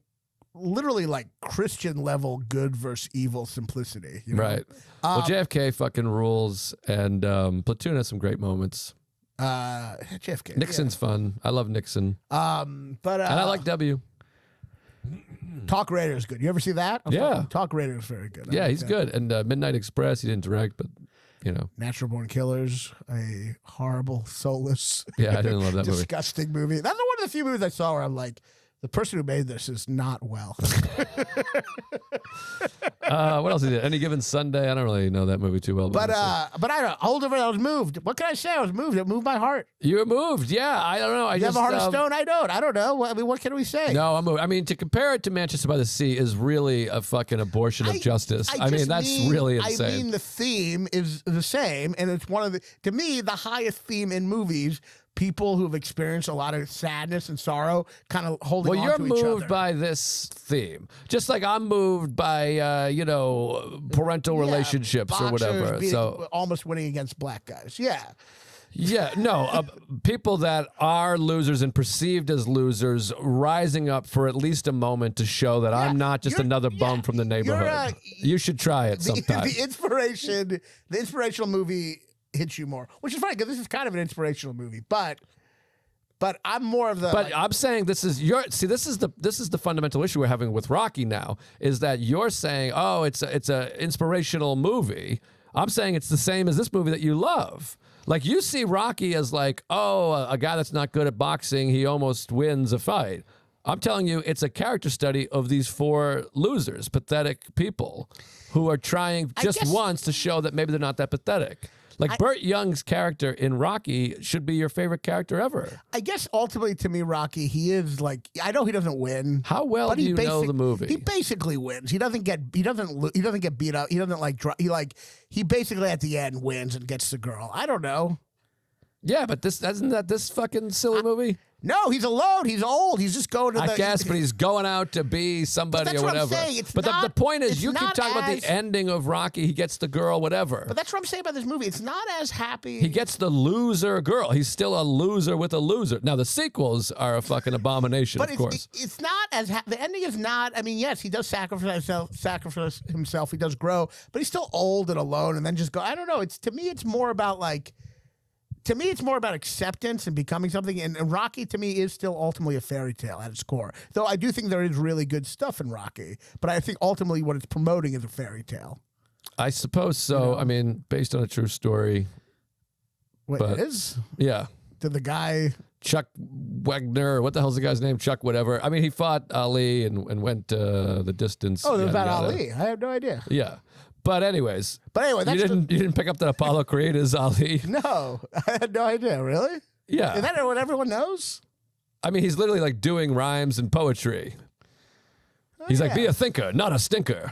literally like Christian level good versus evil simplicity. You know? Right. Well, JFK fucking rules, and Platoon has some great moments. JFK. Nixon's fun. I love Nixon. But And I like W. Talk Raider is good. You ever see that? Yeah. Talk Raider is very good. I Yeah, like he's that. good. And Midnight Express, he didn't direct, but, you know. Natural Born Killers, a horrible, soulless, Yeah, I didn't love that movie. disgusting movie. That's one of the few movies I saw where I'm like, the person who made this is not well. What else he did? Any Given Sunday? I don't really know that movie too well. But I don't know. Hold over, I was moved. What can I say? I was moved. It moved my heart. You were moved. Yeah, I don't know. I You just have a heart of stone? I don't. I don't know. I mean, what can we say? No, I'm moved. I mean, to compare it to Manchester by the Sea is really a fucking abortion of justice. I mean, just that's really insane. I mean, the theme is the same, and it's one of the, to me, the highest theme in movies. People who've experienced a lot of sadness and sorrow kind of holding Well, on you're to each other. moved by this theme, just like I'm moved by, parental relationships or Boxers whatever. being- So, almost winning against black guys. Yeah. yeah, no, people that are losers and perceived as losers rising up for at least a moment to show that I'm not just you're- another bum yeah, from the you're, neighborhood. You should try it sometime. The inspirational movie hits you more, which is funny because this is kind of an inspirational movie, but I'm more of the. But I'm saying this is the fundamental issue we're having with Rocky now is that you're saying, oh, it's a inspirational movie. I'm saying it's the same as this movie that you love. Like you see Rocky as like, oh, a guy that's not good at boxing, he almost wins a fight. I'm telling you, it's a character study of these four losers, pathetic people who are trying just once to show that maybe they're not that pathetic. Like Burt Young's character in Rocky should be your favorite character ever. I guess ultimately to me, Rocky, he is like, I know he doesn't win. How well but do he you know the movie? He basically wins. He doesn't get beat up. He doesn't he basically at the end wins and gets the girl. I don't know. Yeah, but isn't that this fucking silly movie? No, he's alone. He's old. He's just going to I guess, but he's going out to be somebody that's or what I'm whatever. saying. It's But not- the point is, it's you keep not talking about as- the ending of Rocky. He gets the girl, whatever. But that's what I'm saying about this movie. It's not as happy. He gets the loser girl. He's still a loser with a loser. Now, the sequels are a fucking abomination, But of course. it's not as the ending is not. I mean, yes, he does sacrifice himself. He does grow, but he's still old and alone. And then just go. I don't know. To me, it's more about like. To me, it's more about acceptance and becoming something. And Rocky, to me, is still ultimately a fairy tale at its core. Though I do think there is really good stuff in Rocky. But I think ultimately what it's promoting is a fairy tale. I suppose so. I mean, based on a true story. What But- it is? Yeah. Did the guy... Chuck Wagner, what the hell's the guy's name? Chuck whatever. I mean, he fought Ali and went the distance. Oh, it was yada, about yada. Ali. I have no idea. Yeah. But anyways, But anyway, that's you didn't pick up that Apollo Creed is Ali. No, I had no idea. Really? Yeah. Is that what everyone knows? I mean, he's literally like doing rhymes and poetry. He's like, be a thinker, not a stinker.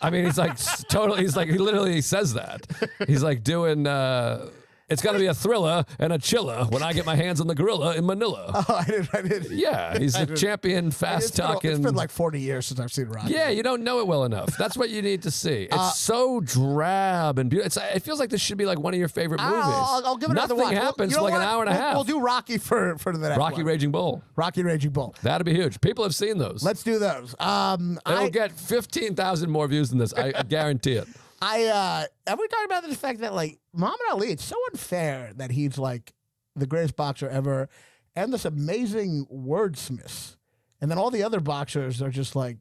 I mean, he's like totally. He's like, he literally says that. He's like doing. It's got to be a thriller and a chiller when I get my hands on the gorilla in Manila. Oh, I didn't. Yeah, he's a champion, fast-talking. It's been like 40 years since I've seen Rocky. Yeah, you don't know it well enough. That's what you need to see. It's so drab and beautiful. It feels like this should be like one of your favorite movies. I'll give it another watch. Nothing happens for like an hour and a half. We'll do Rocky for the next Rocky one. Raging Bull. Rocky Raging Bull. That'd be huge. People have seen those. Let's do those. It'll get 15,000 more views than this. I guarantee it. Have we talked about the fact that like Muhammad Ali, it's so unfair that he's like the greatest boxer ever and this amazing wordsmith. And then all the other boxers are just like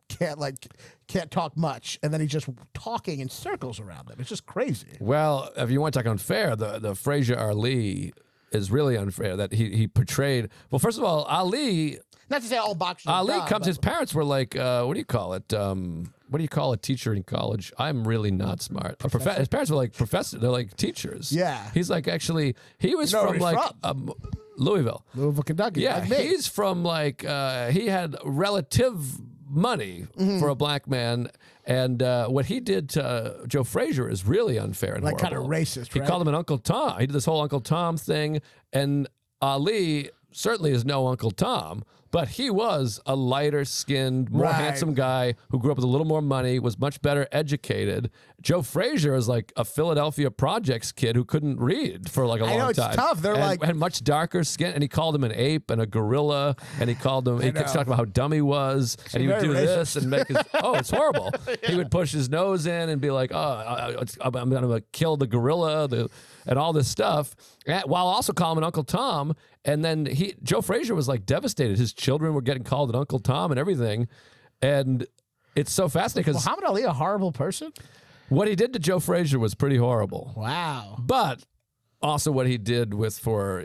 can't talk much, and then he's just talking in circles around them. It's just crazy. Well, if you want to talk unfair, the Frazier Ali is really unfair that he portrayed. Well, first of all, Ali. Not to say all boxers. Ali are comes. His parents were like, what do you call it? What do you call a teacher in college? I'm really not smart. His parents were like professors. They're like teachers. Yeah. He's like actually. He was from like Louisville, Kentucky. Yeah, like me. he's from like he had relative money for a black man, and what he did to Joe Frazier is really unfair and like horrible. kind of racist. He right? called him an Uncle Tom. He did this whole Uncle Tom thing, and Ali certainly is no Uncle Tom, but he was a lighter-skinned, more handsome guy who grew up with a little more money, was much better educated. Joe Frazier is like a Philadelphia projects kid who couldn't read for like a long time. I know, it's tough. They're like... had much darker skin, and he called him an ape and a gorilla, and he called him, he kept talking about how dumb he was, and he would do this and make his, it's horrible. He would push his nose in and be like, I'm going to kill the gorilla, and all this stuff, while also calling him Uncle Tom. And then Joe Frazier was like devastated. His children were getting called an Uncle Tom and everything. And it's so fascinating because Muhammad Ali, a horrible person? What he did to Joe Frazier was pretty horrible. Wow. But also what he did for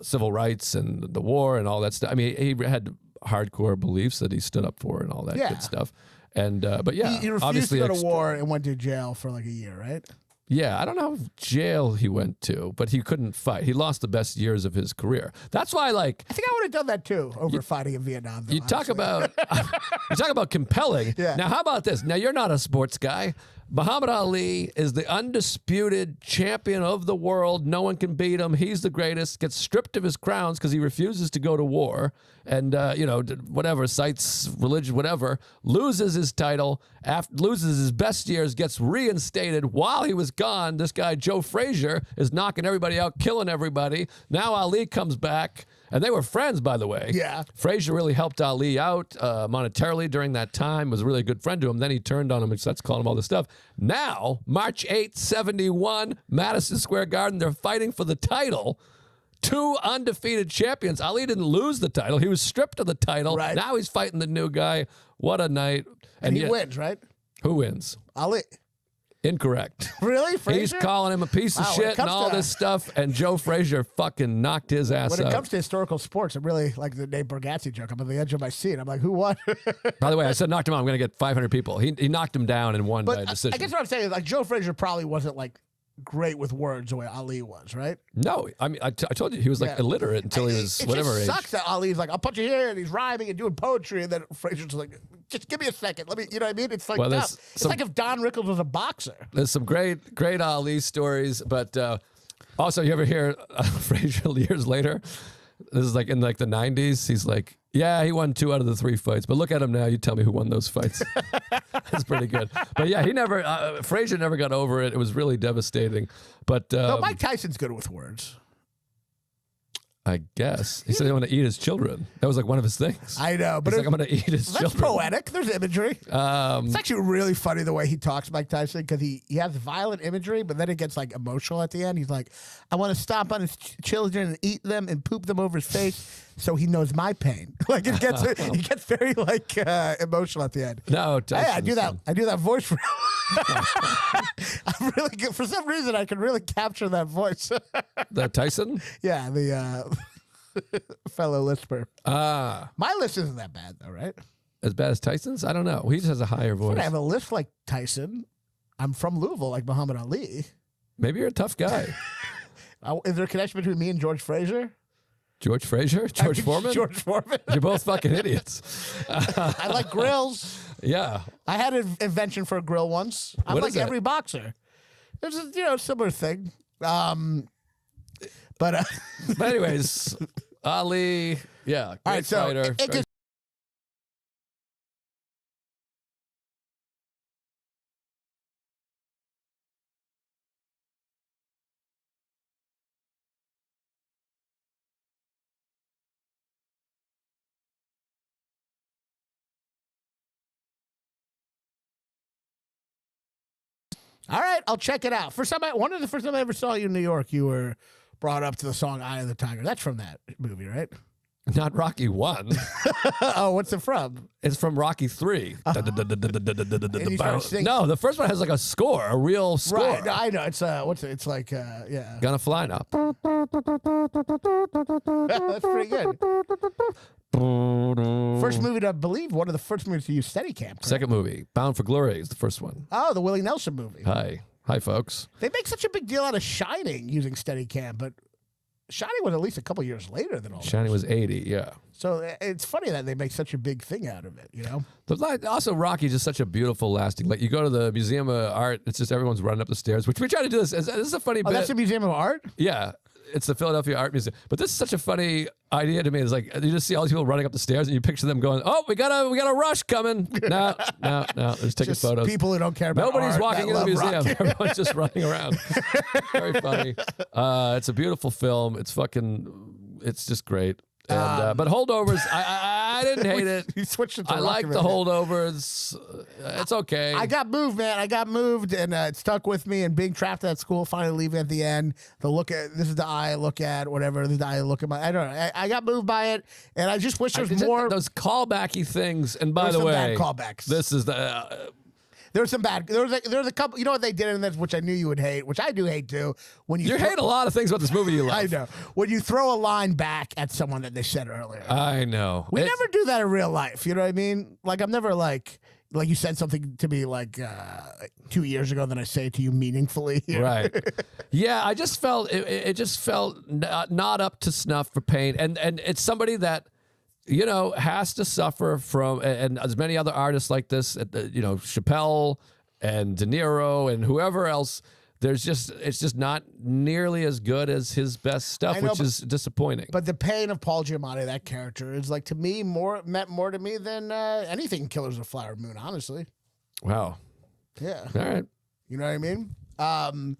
civil rights and the war and all that stuff. I mean, he had hardcore beliefs that he stood up for and all that good stuff. And but yeah, he refused obviously to go to war and went to jail for like a year, right? Yeah, I don't know how jail he went to, but he couldn't fight. He lost the best years of his career. That's why, I think I would have done that too over fighting in Vietnam. Though, you talk about compelling. Yeah. Now, how about this? Now, you're not a sports guy. Muhammad Ali is the undisputed champion of the world. No one can beat him. He's the greatest. Gets stripped of his crowns because he refuses to go to war and, whatever, cites religion, whatever, loses his title, loses his best years, gets reinstated. While he was gone, this guy, Joe Frazier, is knocking everybody out, killing everybody. Now Ali comes back. And they were friends, by the way. Yeah. Frazier really helped Ali out monetarily during that time, was a really good friend to him. Then he turned on him and starts calling him all this stuff. Now, March 8th, 71, Madison Square Garden, they're fighting for the title. Two undefeated champions. Ali didn't lose the title. He was stripped of the title. Right. Now he's fighting the new guy. What a night. And he wins, right? Who wins? Ali. Incorrect. Really? Frazier? He's calling him a piece of shit and all this stuff, and Joe Frazier fucking knocked his ass out. When it comes to historical sports, I'm really like the Nate Bargatze joke. I'm on the edge of my seat. I'm like, who won? By the way, I said knocked him out. I'm going to get 500 people. He knocked him down and won by a decision. I guess what I'm saying is like Joe Frazier probably wasn't like great with words the way Ali was, right? No, I mean, I told you he was like illiterate until he was whatever age. It sucks that Ali's like, I'll put you here, and he's rhyming and doing poetry, and then Frazier's like, just give me a second. Let me, you know what I mean? It's like tough. It's like if Don Rickles was a boxer. There's some great Ali stories, but also you ever hear Frazier years later? This is like in like the 90s. He's like, yeah, he won 2 out of the 3 fights, but look at him now. You tell me who won those fights. That's pretty good. But yeah, Frazier never got over it. It was really devastating. But no, Mike Tyson's good with words. I guess. He said he wanted to eat his children. That was like one of his things. I know. But he's like, I'm going to eat his children. That's poetic. There's imagery. It's actually really funny the way he talks, Mike Tyson, because he has violent imagery, but then it gets like emotional at the end. He's like, I want to stomp on his children and eat them and poop them over his face so he knows my pain. Like it gets very like emotional at the end. No, hey, I do that voice for I'm really good. For some reason, I can really capture that voice. The Tyson? Yeah, the fellow lisper. My list isn't that bad, though, right? As bad as Tyson's? I don't know. He just has a higher voice. I have a lisp like Tyson. I'm from Louisville, like Muhammad Ali. Maybe you're a tough guy. Is there a connection between me and George Frazier? George Frazier? George Foreman? George Foreman. You're both fucking idiots. I like grills. Yeah. I had an invention for a grill once. I'm like every boxer. There's a similar thing. But But anyways, Ali, yeah, great all right, so fighter. it gets all right, I'll check it out. One of the first time I ever saw you in New York, you were brought up to the song "Eye of the Tiger." That's from that movie, right? Not Rocky 1. Oh, what's it from? It's from Rocky 3. And you start singing. No, the first one has like a score, a real score. Right, no, I know. It's it's like yeah. Gonna fly now. That's pretty good. First movie to, I believe, one of the first movies to use Steadicam. Correct? Second movie, Bound for Glory, is the first one. Oh, the Willie Nelson movie. Hi, folks. They make such a big deal out of Shining using Steadicam, but Shining was at least a couple years later than all that. Shining was 80, yeah. So it's funny that they make such a big thing out of it, you know? But also, Rocky is just such a beautiful, lasting. Like, you go to the Museum of Art, it's just everyone's running up the stairs, which we try to do this. This is a funny Oh, bit. that's the Museum of Art? Yeah. It's the Philadelphia Art Museum. But this is such a funny idea to me. It's like you just see all these people running up the stairs and you picture them going, "Oh, we got a rush coming." No. They're just taking Just photos. people who don't care about Nobody's art walking that in the love museum. Rocky. Everyone's just running around. Very funny. It's a beautiful film. It's just great. And, but holdovers, I didn't hate it. You switched it to I Rocky like the movie. holdovers. It's okay. I got moved, man. I got moved, and it stuck with me. And being trapped at school, finally leaving at the end. This is the eye I look at, whatever. This is the eye I look at. I don't know. I got moved by it, and I just wish there was more. Those callbacky things. And by There's the some way, bad callbacks. this is the. There's some bad. There was a couple. You know what they did in this, which I knew you would hate, which I do hate too. When you hate a lot of things about this movie you love. I know. When you throw a line back at someone that they said earlier. I know. We never do that in real life. You know what I mean? Like, I'm never like you said something to me like 2 years ago, then I say it to you meaningfully. Right. Yeah, I just felt it just felt not up to snuff for Payne, and it's somebody that has to suffer from, and as many other artists like this, Chappelle and De Niro and whoever else. It's just not nearly as good as his best stuff, which is disappointing. But the pain of Paul Giamatti, that character, is like, to me, meant more to me than anything Killers of the Flower Moon, honestly. Wow. Yeah. All right. You know what I mean? And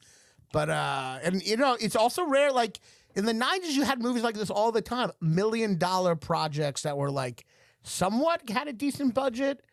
it's also rare. Like in the 90s, you had movies like this all the time. $1 million projects that were like somewhat had a decent budget,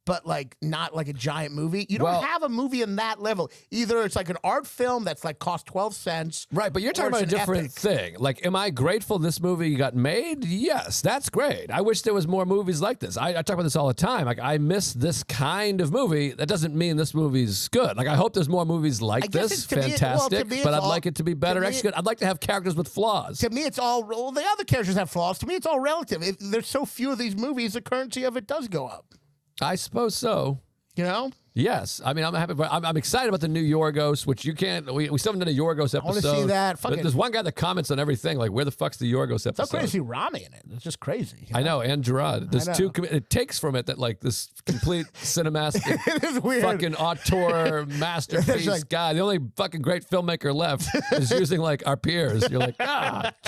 but like not like a giant movie. You don't have a movie in that level. Either it's like an art film that's like cost 12 cents. Right, but you're talking about a different thing. Like, am I grateful this movie got made? Yes, that's great. I wish there was more movies like this. I talk about this all the time. Like, I miss this kind of movie. That doesn't mean this movie's good. Like, I hope there's more movies like this. Fantastic. But I'd like it to be better executed. I'd like to have characters with flaws. To me, it's all, well, the other characters have flaws. To me, it's all relative. There's so few of these movies, the currency of it does go up. I suppose so. You know? Yes. I mean, I'm happy. I'm excited about the new Yorgos, which you can't. We still haven't done a Yorgos episode. I want to see that. There's one guy that comments on everything. Like, where the fuck's the Yorgos episode? It's so crazy to see Rami in it. It's just crazy. I know, and Gerard. There's two. It takes from it that like this complete cinematic, It is weird. fucking auteur masterpiece like, guy. The only fucking great filmmaker left is using like our peers. You're like,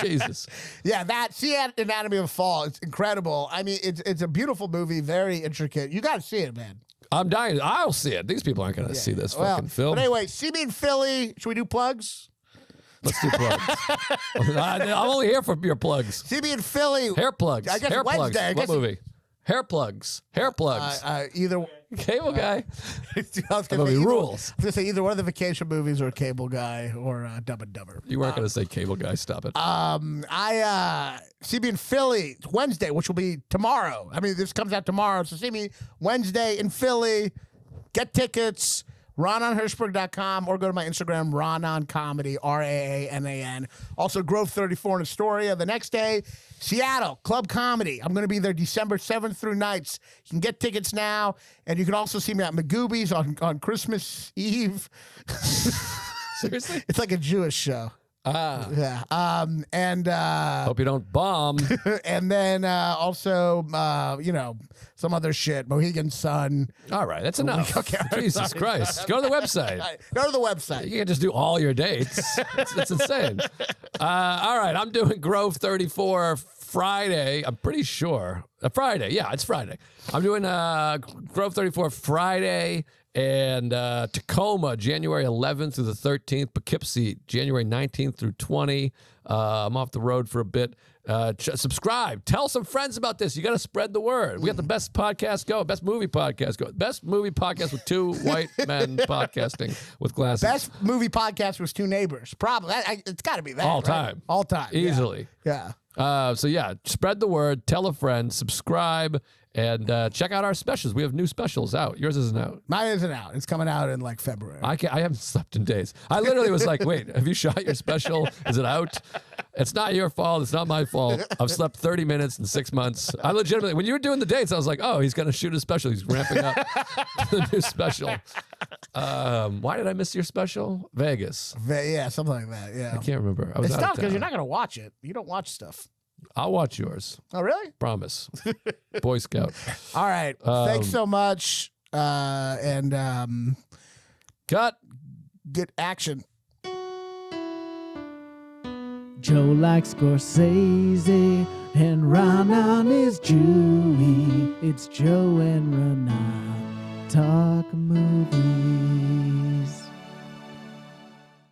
Jesus. Yeah, see Anatomy of a Fall. It's incredible. I mean, it's a beautiful movie, very intricate. You got to see it, man. I'm dying. I'll see it. These people aren't going to see this fucking film. But anyway, see me in Philly. Should we do plugs? Let's do plugs. I'm only here for your plugs. See me in Philly. Hair plugs. I guess Hair Wednesday. plugs. What movie? Hair plugs. Hair plugs. Either Cable guy. I was That movie rules. I was gonna say either one of the vacation movies or a Cable Guy or Dumb and Dumber. You weren't going to say cable guy. Stop it. I see me in Philly Wednesday, which will be tomorrow. I mean, this comes out tomorrow, so see me Wednesday in Philly. Get tickets. RononHirschberg.com or go to my Instagram, Ronon Comedy, RAANAN. Also, Grove 34 in Astoria. The next day, Seattle, Club Comedy. I'm going to be there December 7th through 9th. You can get tickets now, and you can also see me at Magoobies on Christmas Eve. Seriously? It's like a Jewish show. Yeah. And Hope you don't bomb. and then also some other shit. Mohegan Sun. All right, that's enough. Okay, all right, Jesus sorry. Christ. Go to the website. Go to the website. You can't just do all your dates. It's insane. All right, I'm doing Grove 34 Friday. I'm pretty sure. Friday. Yeah, it's Friday. I'm doing Grove 34 Friday and Tacoma, January 11th through the 13th. Poughkeepsie, January 19th through 20. I'm off the road for a bit. Subscribe. Tell some friends about this. You got to spread the word. We got the best podcast go, best movie podcast go, best movie podcast with two white men podcasting with glasses. Best movie podcast was Two Neighbors. Probably. It's got to be that. All right? time. All time. Easily. Yeah. So yeah, spread the word, tell a friend, subscribe, and check out our specials. We have new specials out. Yours isn't out. Mine isn't out. It's coming out in like February. I haven't slept in days. I literally was like, wait, have you shot your special? Is it out? It's not your fault. It's not my fault. I've slept 30 minutes in 6 months. I legitimately, when you were doing the dates, I was like, oh, he's going to shoot a special. He's ramping up the new special. Why did I miss your special? Vegas. Yeah, something like that. Yeah. I can't remember. I was It's out of tough because town. you're not going to watch it. You don't watch stuff. I'll watch yours. Oh, really? Promise. Boy Scout. All right. Thanks so much. And Cut. get action. Joe likes Scorsese, and Ronan is Jewy. It's Joe and Ronan talk movies.